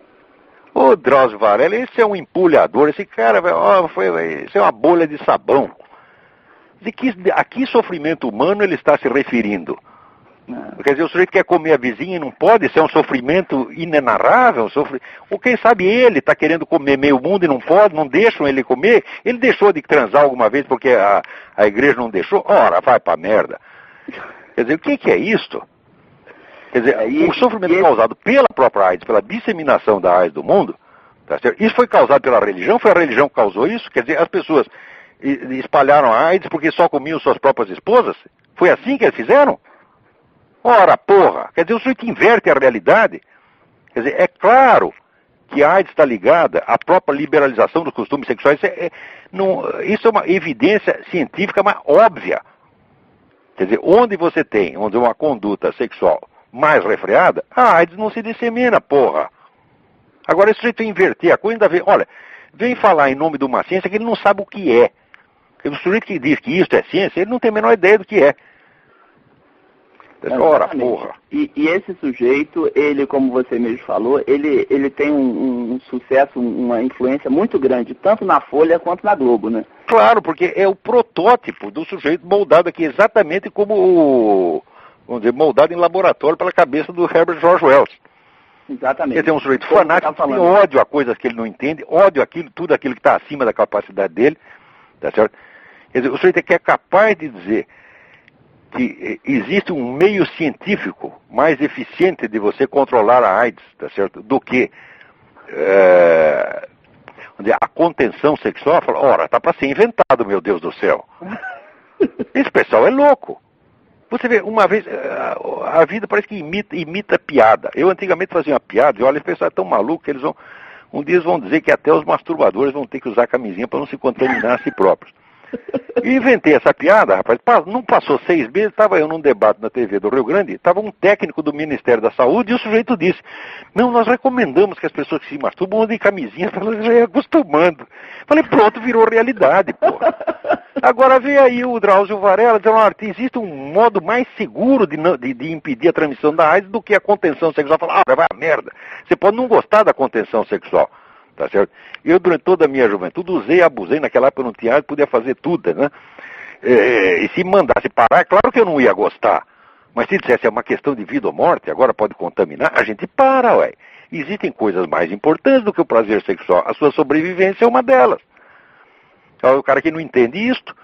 Ô, Drauzio Varela, esse é um empulhador, esse cara, isso é uma bolha de sabão. A que sofrimento humano ele está se referindo? Quer dizer, o sujeito quer comer a vizinha e não pode, isso é um sofrimento inenarrável. Ou quem sabe ele está querendo comer meio mundo e não pode, não deixam ele comer. Ele deixou de transar alguma vez porque a igreja não deixou? Ora, vai pra merda. Quer dizer, o que é isto? Quer dizer, o sofrimento causado pela própria AIDS, pela disseminação da AIDS do mundo, tá certo? Isso foi causado pela religião? Foi a religião que causou isso? Quer dizer, as pessoas espalharam a AIDS porque só comiam suas próprias esposas? Foi assim que eles fizeram? Ora, porra! Quer dizer, o sujeito inverte a realidade. Quer dizer, é claro que a AIDS está ligada à própria liberalização dos costumes sexuais. Isso é uma evidência científica, mas óbvia. Quer dizer, onde você tem uma conduta sexual mais refreada, a AIDS não se dissemina, porra. Agora, esse sujeito inverter a coisa, olha, vem falar em nome de uma ciência que ele não sabe o que é. O sujeito que diz que isso é ciência, ele não tem a menor ideia do que é. Ora, porra. E esse sujeito, ele, como você mesmo falou, ele tem um sucesso, uma influência muito grande, tanto na Folha quanto na Globo, né? Claro, porque é o protótipo do sujeito moldado aqui, exatamente como vamos dizer, moldado em laboratório pela cabeça do Herbert George Wells. Exatamente. Quer dizer, um sujeito fanático que tem ódio a coisas que ele não entende, ódio àquilo, tudo aquilo que está acima da capacidade dele, tá certo? Quer dizer, o sujeito é que é capaz de dizer que existe um meio científico mais eficiente de você controlar a AIDS, tá certo? Do que a contenção sexual, fala, ora, tá para ser inventado, meu Deus do céu. Esse pessoal é louco. Você vê, uma vez, a vida parece que imita piada. Eu antigamente fazia uma piada, e olha, esse pessoal é tão maluco que eles vão, um dia eles vão dizer que até os masturbadores vão ter que usar camisinha para não se contaminar a si próprios. E inventei essa piada, rapaz, não passou 6 meses, estava eu num debate na TV do Rio Grande, estava um técnico do Ministério da Saúde e o sujeito disse, não, nós recomendamos que as pessoas que se masturbam usem camisinha para elas já ir acostumando. Falei, pronto, virou realidade, pô. Agora vem aí o Drauzio Varela dizendo, existe um modo mais seguro de impedir a transmissão da AIDS do que a contenção sexual. Fala, vai a merda. Você pode não gostar da contenção sexual, tá certo? Eu, durante toda a minha juventude, usei e abusei, naquela época eu não tinha AIDS, podia fazer tudo, né? E se mandasse parar, é claro que eu não ia gostar. Mas se dissesse, é uma questão de vida ou morte, agora pode contaminar, a gente para, ué. Existem coisas mais importantes do que o prazer sexual. A sua sobrevivência é uma delas. O cara que não entende isto,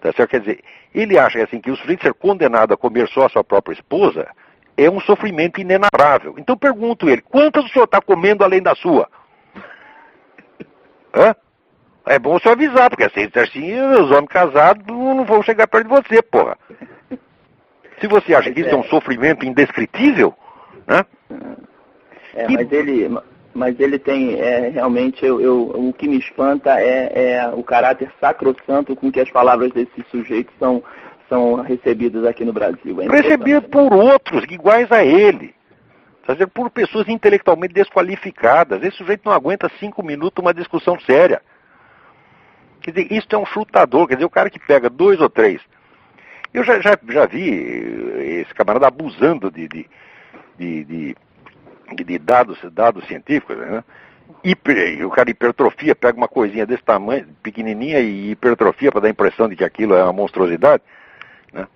tá certo? Quer dizer, ele acha assim, que o sujeito ser condenado a comer só a sua própria esposa é um sofrimento inenarrável. Então pergunto ele, quantas o senhor está comendo além da sua? Hã? É bom o senhor avisar, porque assim, os homens casados não vão chegar perto de você, porra. Se você acha que isso é um sofrimento indescritível, né? Mas ele tem, realmente, o que me espanta é o caráter sacrossanto com que as palavras desses sujeitos são recebidas aqui no Brasil. Recebidas por outros, iguais a ele. Por pessoas intelectualmente desqualificadas. Esse sujeito não aguenta 5 minutos uma discussão séria. Quer dizer, isso é um chutador, quer dizer, o cara que pega 2 ou 3. Eu já vi esse camarada abusando de dados científicos, né? E o cara hipertrofia, pega uma coisinha desse tamanho, pequenininha, e hipertrofia para dar a impressão de que aquilo é uma monstruosidade, né?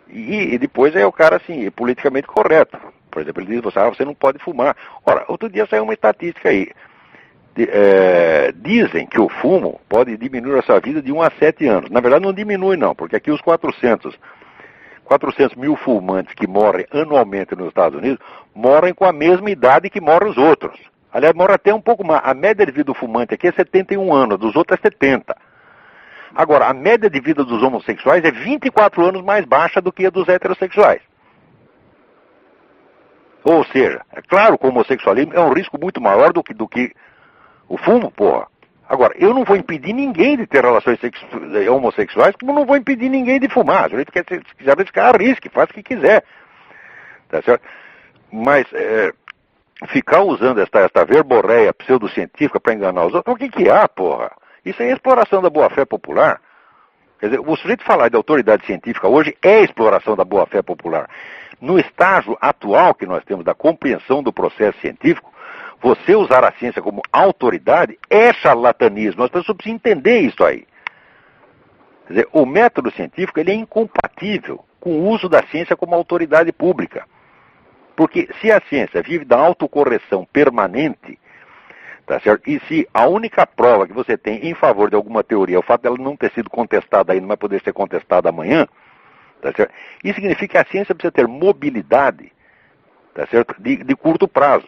E depois é o cara, assim, politicamente correto. Por exemplo, ele diz, você não pode fumar. Ora, outro dia saiu uma estatística aí. Dizem que o fumo pode diminuir a sua vida de 1 a 7 anos. Na verdade não diminui não, porque aqui os 400 mil fumantes que morrem anualmente nos Estados Unidos morrem com a mesma idade que morrem os outros. Aliás, morre até um pouco mais. A média de vida do fumante aqui é 71 anos, dos outros é 70. Agora, a média de vida dos homossexuais é 24 anos mais baixa do que a dos heterossexuais. Ou seja, é claro que o homossexualismo é um risco muito maior do que o fumo, porra. Agora, eu não vou impedir ninguém de ter relações homossexuais, como não vou impedir ninguém de fumar. Se quiser ficar, arrisque, faça o que quiser. Tá certo? Mas ficar usando esta verborreia pseudocientífica para enganar os outros, o que há, porra? Isso é exploração da boa-fé popular. Quer dizer, o sujeito falar de autoridade científica hoje é exploração da boa-fé popular. No estágio atual que nós temos da compreensão do processo científico, você usar a ciência como autoridade é charlatanismo. As pessoas precisam entender isso aí. Quer dizer, o método científico ele é incompatível com o uso da ciência como autoridade pública. Porque se a ciência vive da autocorreção permanente, tá certo? E se a única prova que você tem em favor de alguma teoria é o fato dela não ter sido contestada ainda, mas poder ser contestada amanhã, tá certo? Isso significa que a ciência precisa ter mobilidade, tá certo? De curto prazo.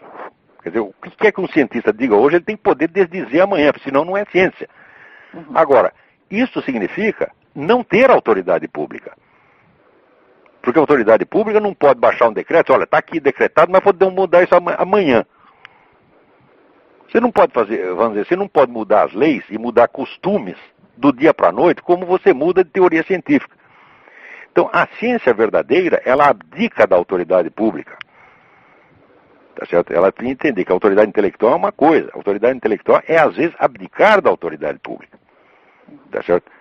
Quer dizer, o que quer que um cientista diga hoje, ele tem que poder desdizer amanhã, senão não é ciência. Uhum. Agora, isso significa não ter autoridade pública. Porque a autoridade pública não pode baixar um decreto, olha, está aqui decretado, mas podemos mudar isso amanhã. Você não pode fazer, vamos dizer, você não pode mudar as leis e mudar costumes do dia para a noite, como você muda de teoria científica. Então, a ciência verdadeira, ela abdica da autoridade pública. Tá certo? Ela tem que entender que a autoridade intelectual é uma coisa. A autoridade intelectual é, às vezes, abdicar da autoridade pública. Tá certo?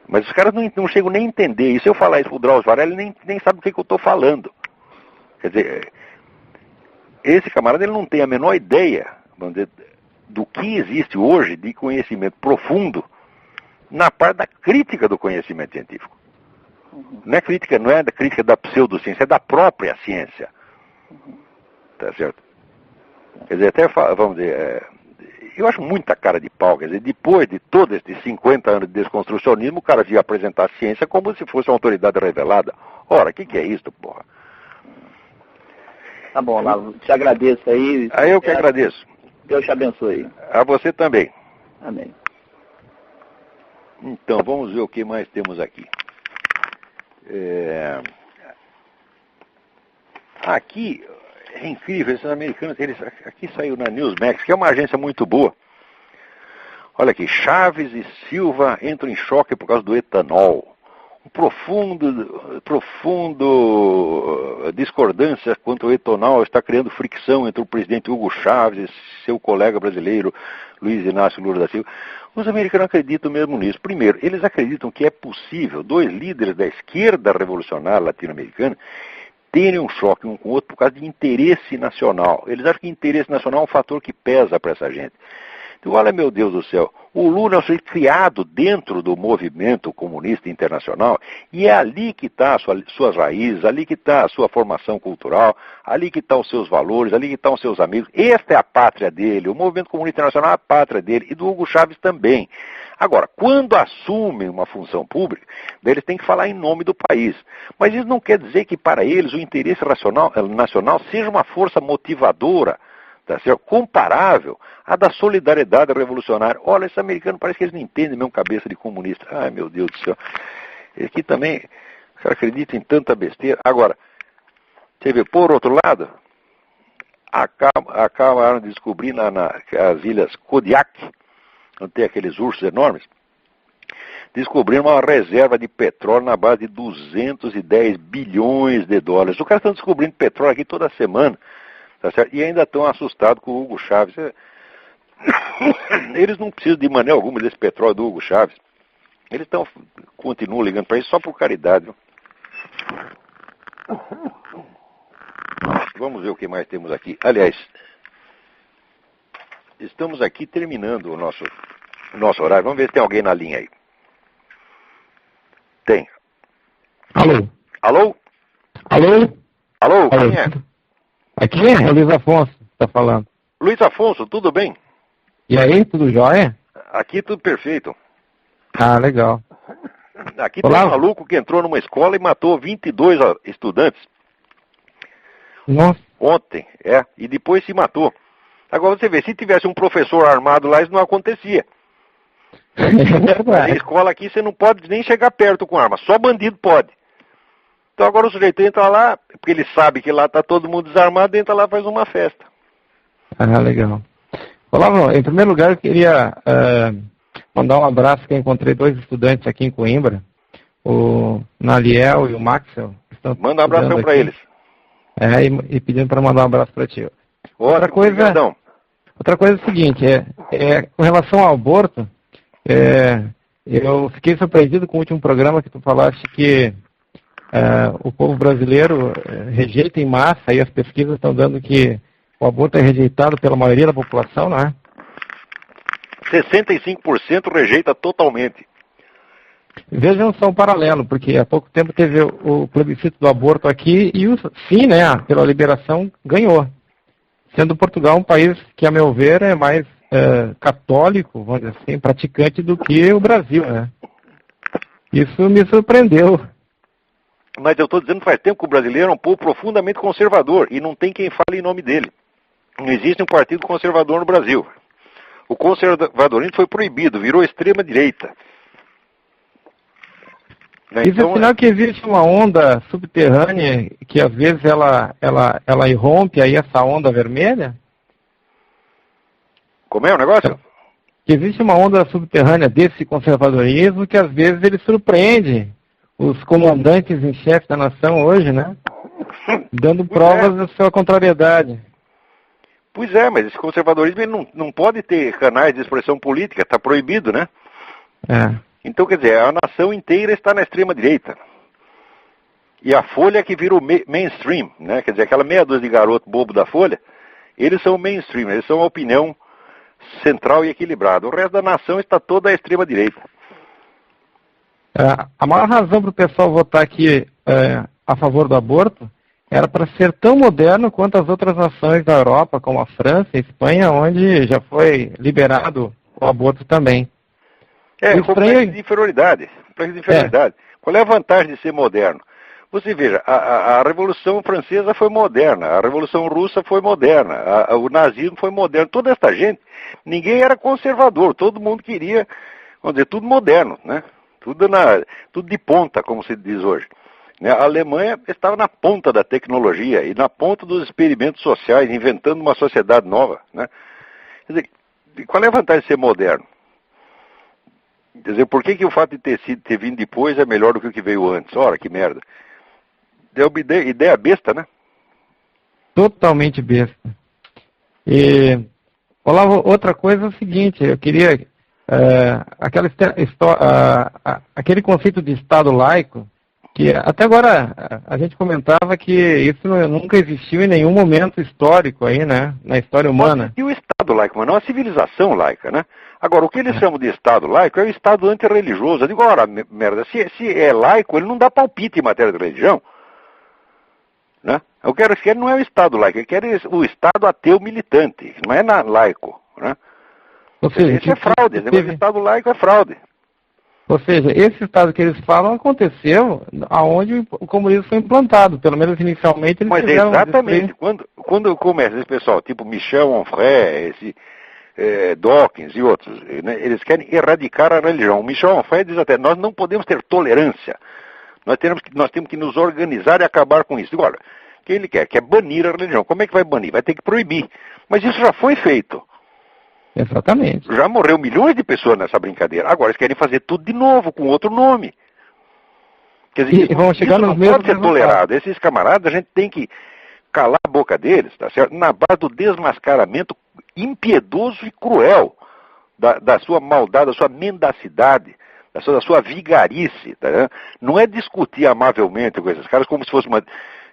Mas os caras não chegam nem a entender. E se eu falar isso pro Drauzio Varela, ele nem sabe o que eu estou falando. Quer dizer, esse camarada ele não tem a menor ideia, vamos dizer, do que existe hoje de conhecimento profundo na parte da crítica do conhecimento científico. Não é da crítica da pseudociência, é da própria ciência. Tá certo? Quer dizer, até, vamos dizer, eu acho muita cara de pau, quer dizer, depois de todos esses 50 anos de desconstrucionismo, o cara via apresentar a ciência como se fosse uma autoridade revelada. Ora, o que é isso, porra? Tá bom, Lavo, te agradeço aí. Aí eu que agradeço. Deus te abençoe. A você também. Amém. Então, vamos ver o que mais temos aqui. Aqui, é incrível, esses americanos, aqui saiu na Newsmax, que é uma agência muito boa. Olha aqui, Chaves e Silva entram em choque por causa do etanol. Profundo discordância quanto ao etanol está criando fricção entre o presidente Hugo Chávez e seu colega brasileiro Luiz Inácio Lula da Silva. Os americanos acreditam mesmo nisso. Primeiro, eles acreditam que é possível dois líderes da esquerda revolucionária latino-americana terem um choque um com o outro por causa de interesse nacional. Eles acham que interesse nacional é um fator que pesa para essa gente. Então, olha, meu Deus do céu, o Lula foi criado dentro do movimento comunista internacional e é ali que está suas raízes, ali que está a sua formação cultural, ali que estão os seus valores, ali que estão os seus amigos. Esta é a pátria dele, o movimento comunista internacional é a pátria dele e do Hugo Chávez também. Agora, quando assumem uma função pública, eles têm que falar em nome do país. Mas isso não quer dizer que para eles o interesse nacional seja uma força motivadora, tá certo? Comparável à da solidariedade revolucionária. Olha, esse americano parece que eles não entendem mesmo cabeça de comunista. Ai, meu Deus do céu. Aqui também, o cara acredita em tanta besteira. Agora, você vê, por outro lado, acabaram de descobrir nas ilhas Kodiak, onde tem aqueles ursos enormes, descobriram uma reserva de petróleo na base de 210 bilhões de dólares. Os caras estão descobrindo petróleo aqui toda semana. Tá certo? E ainda estão assustados com o Hugo Chávez. Eles não precisam de maneira alguma desse petróleo do Hugo Chávez. Eles continuam ligando para isso só por caridade. Viu? Vamos ver o que mais temos aqui. Aliás, estamos aqui terminando o nosso horário. Vamos ver se tem alguém na linha aí. Tem. Alô? Alô? Alô? Alô? Quem é? Aqui é o Luiz Afonso que está falando. Luiz Afonso, tudo bem? E aí, tudo jóia? Aqui tudo perfeito. Ah, legal. Aqui tem um maluco que entrou numa escola e matou 22 estudantes. Nossa. Ontem, e depois se matou. Agora você vê, se tivesse um professor armado lá, isso não acontecia. É verdade. Na escola aqui você não pode nem chegar perto com arma, só bandido pode. Então agora o sujeito entra lá, porque ele sabe que lá está todo mundo desarmado, entra lá e faz uma festa. Ah, legal. Olá, em primeiro lugar eu queria mandar um abraço, que eu encontrei dois estudantes aqui em Coimbra, o Naliel e o Maxwell. Manda um abração para eles. E pedindo para mandar um abraço para ti. Outra coisa é o seguinte, com relação ao aborto, eu fiquei surpreendido com o último programa que tu falaste que o povo brasileiro rejeita em massa, e as pesquisas estão dando que o aborto é rejeitado pela maioria da população, não é? 65% rejeita totalmente. Vejam só um paralelo, porque há pouco tempo teve o plebiscito do aborto aqui e o sim, né, pela liberação, ganhou. Sendo Portugal um país que, a meu ver, é mais católico, vamos dizer assim, praticante do que o Brasil, né? Isso me surpreendeu. Mas eu estou dizendo que faz tempo que o brasileiro é um povo profundamente conservador e não tem quem fale em nome dele. Não existe um partido conservador no Brasil. O conservadorismo foi proibido, virou extrema-direita. Isso é sinal que existe uma onda subterrânea que às vezes ela irrompe aí essa onda vermelha? Como é o negócio? Que existe uma onda subterrânea desse conservadorismo que às vezes ele surpreende os comandantes em chefe da nação hoje, né? Dando provas da sua contrariedade. Pois é, mas esse conservadorismo ele não pode ter canais de expressão política, está proibido, né? Então, quer dizer, a nação inteira está na extrema-direita. E a Folha que vira o mainstream, né? Quer dizer, aquela meia dúzia de garoto bobo da Folha, eles são o mainstream, eles são a opinião central e equilibrada. O resto da nação está toda à extrema-direita. A maior razão para o pessoal votar aqui a favor do aborto era para ser tão moderno quanto as outras nações da Europa, como a França e a Espanha, onde já foi liberado o aborto também. Complexo de inferioridade. Qual é a vantagem de ser moderno? Você veja, a Revolução Francesa foi moderna, a Revolução Russa foi moderna, o nazismo foi moderno. Toda essa gente, ninguém era conservador, todo mundo queria, vamos dizer, tudo moderno, né? Tudo de ponta, como se diz hoje. A Alemanha estava na ponta da tecnologia e na ponta dos experimentos sociais, inventando uma sociedade nova, né? Quer dizer, qual é a vantagem de ser moderno? Quer dizer, por que o fato de ter vindo depois é melhor do que o que veio antes? Ora, que merda. Deu uma ideia besta, né? Totalmente besta. E, Olavo, outra coisa é o seguinte, eu queria... aquele conceito de Estado laico, que até agora a gente comentava que isso nunca existiu em nenhum momento histórico aí, né? Na história humana. E o Estado laico, mas não a civilização laica, né? Agora, o que eles chamam de Estado laico é o Estado antirreligioso. Eu digo, ora, merda, se é laico, ele não dá palpite em matéria de religião. Né? O que eles querem não é o Estado laico, eles querem o Estado ateu militante, não é laico. Né? Ou seja, isso é fraude, o Estado laico é fraude. Ou seja, esse Estado que eles falam aconteceu aonde o comunismo foi implantado, pelo menos inicialmente eles fizeram... Mas exatamente, quando começa esse pessoal, tipo Michel Onfray, Dawkins e outros, né, eles querem erradicar a religião. O Michel Onfray diz até, nós não podemos ter tolerância. Nós temos que nos organizar e acabar com isso. Agora, o que ele quer? Quer banir a religião. Como é que vai banir? Vai ter que proibir. Mas isso já foi feito. Exatamente. Já morreu milhões de pessoas nessa brincadeira. Agora eles querem fazer tudo de novo, com outro nome. Quer dizer, vão chegar isso não pode ser tolerado. Esses camaradas, a gente tem que calar a boca deles, tá certo? Na base do desmascaramento impiedoso e cruel da sua maldade, da sua mendacidade, da sua vigarice, tá? Não é discutir amavelmente com esses caras como se fosse uma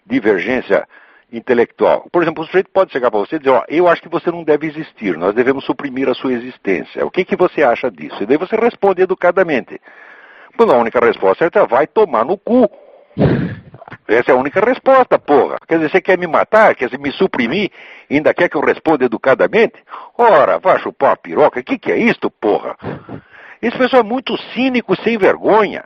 divergência intelectual. Por exemplo, o sujeito pode chegar para você e dizer, ó, eu acho que você não deve existir, nós devemos suprimir a sua existência. O que você acha disso? E daí você responde educadamente. Bom, a única resposta é, vai tomar no cu. Essa é a única resposta, porra. Quer dizer, você quer me matar, quer me suprimir, e ainda quer que eu responda educadamente? Ora, vai chupar a piroca, o que é isto, porra? Esse pessoal é muito cínico, sem vergonha.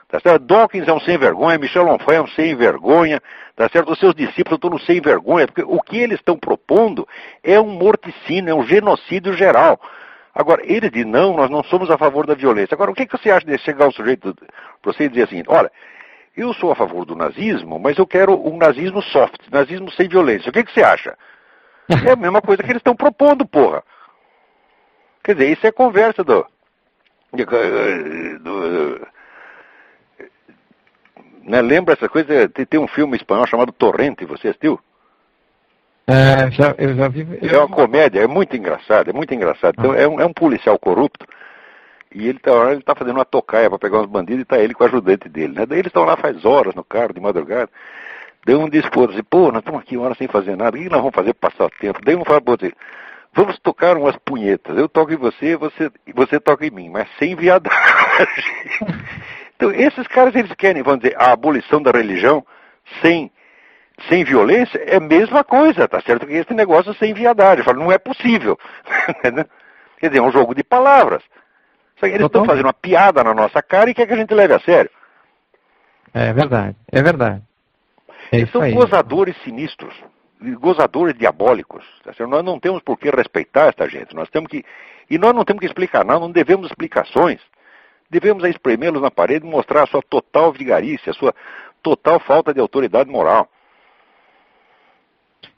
Tá certo? Dawkins é um sem vergonha, Michel Onfray é um sem vergonha, tá certo? Os seus discípulos estão no sem vergonha, porque o que eles estão propondo é um morticínio, é um genocídio geral. Agora, eles dizem, não, nós não somos a favor da violência. Agora, o que você acha de chegar um sujeito para você e dizer assim, olha, eu sou a favor do nazismo, mas eu quero um nazismo soft, nazismo sem violência. O que você acha? É a mesma coisa que eles estão propondo, porra. Quer dizer, isso é conversa né, lembra essa coisa? Tem um filme espanhol chamado Torrente, você assistiu? Eu já vi. É uma comédia, é muito engraçado, é muito engraçado. Então, é um policial corrupto e ele tá fazendo uma tocaia para pegar uns bandidos e tá ele com o ajudante dele, né? Daí eles estão lá faz horas no carro, de madrugada. Daí um diz pro outro assim, pô, nós estamos aqui uma hora sem fazer nada, o que nós vamos fazer para passar o tempo? Daí um fala pro outro assim, vamos tocar umas punhetas, eu toco em você, você toca em mim, mas sem viadagem. Então, esses caras, eles querem, vamos dizer, a abolição da religião sem violência é a mesma coisa, tá certo? Que esse negócio sem viadagem. Falo, não é possível. Quer dizer, é um jogo de palavras. Só que eles estão fazendo uma piada na nossa cara e quer que a gente leve a sério. É verdade, é verdade. Eles são gozadores sinistros, gozadores diabólicos. Tá certo? Nós não temos por que respeitar esta gente. E nós não temos que explicar nada, não devemos explicações. Devemos espremê-los na parede e mostrar a sua total vigarice, a sua total falta de autoridade moral.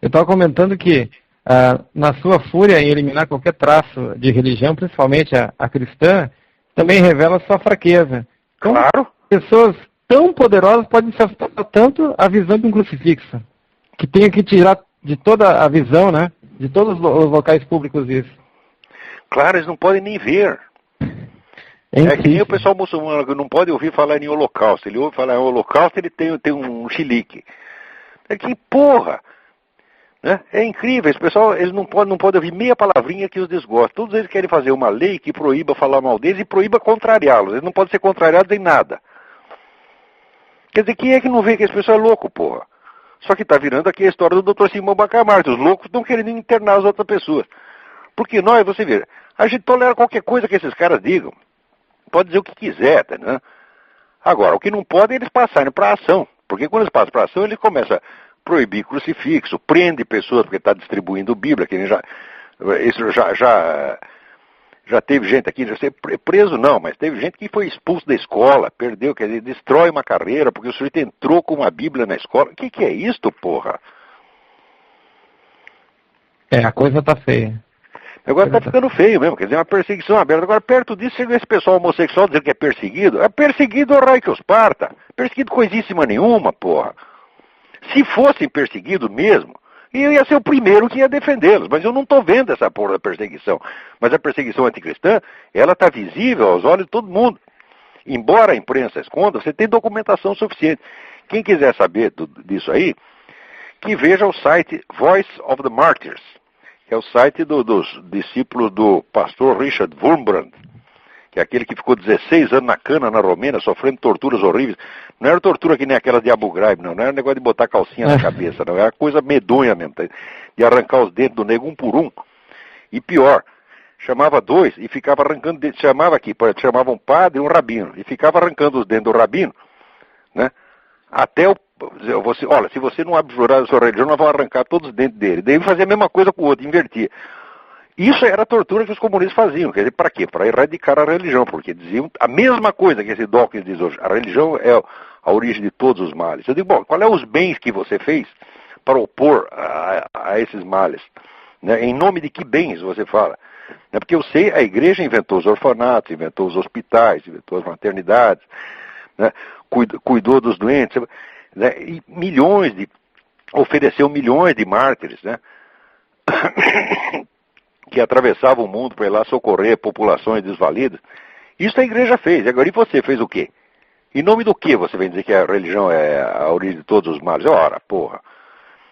Eu estava comentando que, na sua fúria em eliminar qualquer traço de religião, principalmente a cristã, também revela a sua fraqueza. Como claro. Pessoas tão poderosas podem se afastar tanto a visão de um crucifixo, que tem que tirar de toda a visão, né, de todos os locais públicos isso. Claro, eles não podem nem ver. É que nem o pessoal muçulmano que não pode ouvir falar em holocausto. Ele ouve falar em holocausto, ele tem um chilique. É que porra! Né? É incrível, esse pessoal eles não podem ouvir meia palavrinha que os desgosta. Todos eles querem fazer uma lei que proíba falar mal deles e proíba contrariá-los. Eles não podem ser contrariados em nada. Quer dizer, quem é que não vê que esse pessoal é louco, porra? Só que está virando aqui a história do Dr. Simão Bacamarte. Os loucos estão querendo internar as outras pessoas. Porque nós, você vê, a gente tolera qualquer coisa que esses caras digam. Pode dizer o que quiser, tá, né? Agora, o que não pode é eles passarem para a ação. Porque quando eles passam para ação, eles começam a proibir crucifixo, prende pessoas porque está distribuindo Bíblia, que já teve gente aqui, já ser preso não, mas teve gente que foi expulso da escola, perdeu, quer dizer, destrói uma carreira, porque o sujeito entrou com uma Bíblia na escola. O que é isto, porra? A coisa tá feia. Agora tá ficando feio mesmo, quer dizer, uma perseguição aberta. Agora, perto disso, chega esse pessoal homossexual dizendo que é perseguido. É perseguido o raio que os parta. Perseguido coisíssima nenhuma, porra. Se fossem perseguidos mesmo, eu ia ser o primeiro que ia defendê-los, mas eu não estou vendo essa porra da perseguição. Mas a perseguição anticristã, ela está visível aos olhos de todo mundo. Embora a imprensa esconda, você tem documentação suficiente. Quem quiser saber disso aí, que veja o site Voice of the Martyrs, que é o site dos discípulos do pastor Richard Wurmbrand, que é aquele que ficou 16 anos na cana na Romênia, sofrendo torturas horríveis. Não era tortura que nem aquela de Abu Ghraib, não era negócio de botar calcinha na cabeça, não, era coisa medonha mesmo, de arrancar os dentes do nego um por um. E pior, chamava dois e ficava arrancando dentes, chamava um padre e um rabino, e ficava arrancando os dentes do rabino, né, até olha, se você não abjurar a sua religião, nós vamos arrancar todos os dentes dele. Daí fazia a mesma coisa com o outro, invertia. Isso era a tortura que os comunistas faziam. Quer dizer, para quê? Para erradicar a religião, porque diziam a mesma coisa que esse Dawkins diz hoje. A religião é a origem de todos os males. Eu digo, bom, qual é os bens que você fez para opor a esses males? Né? Em nome de que bens você fala? Né? Porque eu sei, a igreja inventou os orfanatos, inventou os hospitais, inventou as maternidades, né? Cuidou dos doentes, né? E ofereceu milhões de mártires, né? Que atravessavam o mundo para ir lá socorrer populações desvalidas. Isso a igreja fez. Agora, e você fez o quê? Em nome do que você vem dizer que a religião é a origem de todos os males? Ora, porra.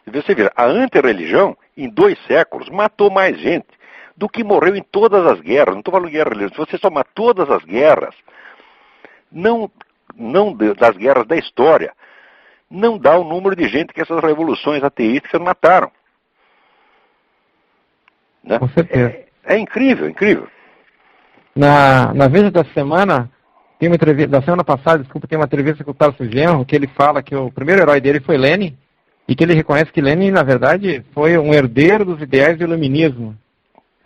E você vê, a antirreligião, em 2 séculos, matou mais gente do que morreu em todas as guerras. Não estou falando de guerra religiosa. Se você somar todas as guerras, não das guerras da história, não dá o número de gente que essas revoluções ateístas mataram. Né? Com certeza. É incrível, incrível. Na Veja da semana, tem uma entrevista, da semana passada, desculpa, tem uma entrevista com o Tarso Genro, que ele fala que o primeiro herói dele foi Lenin, e que ele reconhece que Lenin, na verdade, foi um herdeiro dos ideais do iluminismo.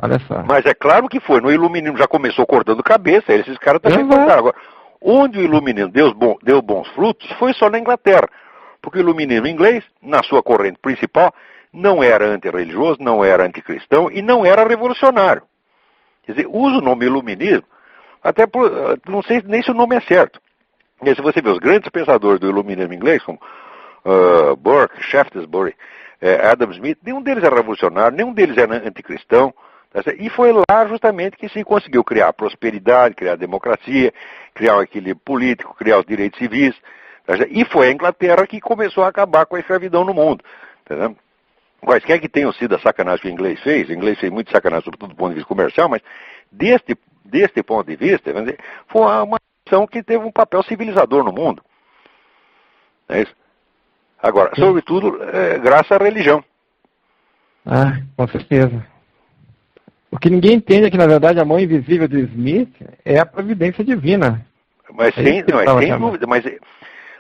Olha só. Mas é claro que foi. No iluminismo já começou cortando cabeça, esses caras também cortaram. Agora, onde o iluminismo deu bons frutos foi só na Inglaterra. Porque o iluminismo inglês, na sua corrente principal, não era antirreligioso, não era anticristão e não era revolucionário. Quer dizer, usa o nome iluminismo, até não sei nem se o nome é certo. E se você vê os grandes pensadores do iluminismo inglês, como Burke, Shaftesbury, Adam Smith, nenhum deles era revolucionário, nenhum deles era anticristão. E foi lá justamente que se conseguiu criar a prosperidade, criar a democracia, criar o equilíbrio político, criar os direitos civis. E foi a Inglaterra que começou a acabar com a escravidão no mundo. Entendeu? Quaisquer que tenham sido a sacanagem que o inglês fez muito sacanagem, sobretudo do ponto de vista comercial, mas deste ponto de vista, vamos dizer, foi uma ação que teve um papel civilizador no mundo. É isso? Agora, sobretudo, graças à religião. Ah, com certeza. O que ninguém entende é que, na verdade, a mão invisível do Smith é a providência divina. Mas sem dúvida, mas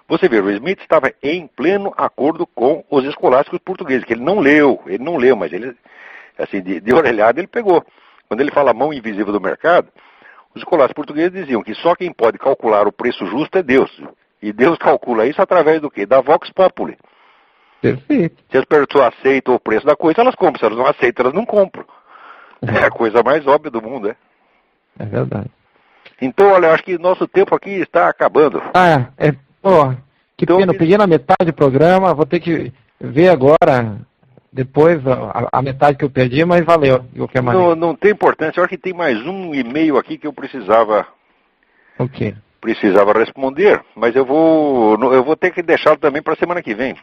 você vê, o Smith estava em pleno acordo com os escolásticos portugueses, que ele não leu, mas ele, assim, de orelhada ele pegou. Quando ele fala mão invisível do mercado, os escolásticos portugueses diziam que só quem pode calcular o preço justo é Deus. E Deus calcula isso através do quê? Da Vox Populi. Perfeito. Se as pessoas aceitam o preço da coisa, elas compram. Se elas não aceitam, elas não compram. É a coisa mais óbvia do mundo, É verdade. Então, olha, eu acho que nosso tempo aqui está acabando. Que então, pena, eu peguei na metade do programa, vou ter que ver agora, depois, a metade que eu perdi, mas valeu, de qualquer maneira. Não tem importância, eu acho que tem mais um e-mail aqui que eu precisava responder, mas eu vou ter que deixá-lo também para a semana que vem.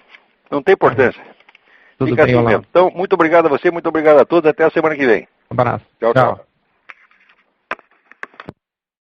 Não tem importância. Tudo bem, assim mesmo. Então, muito obrigado a você, muito obrigado a todos, até a semana que vem. Um abraço. Tchau.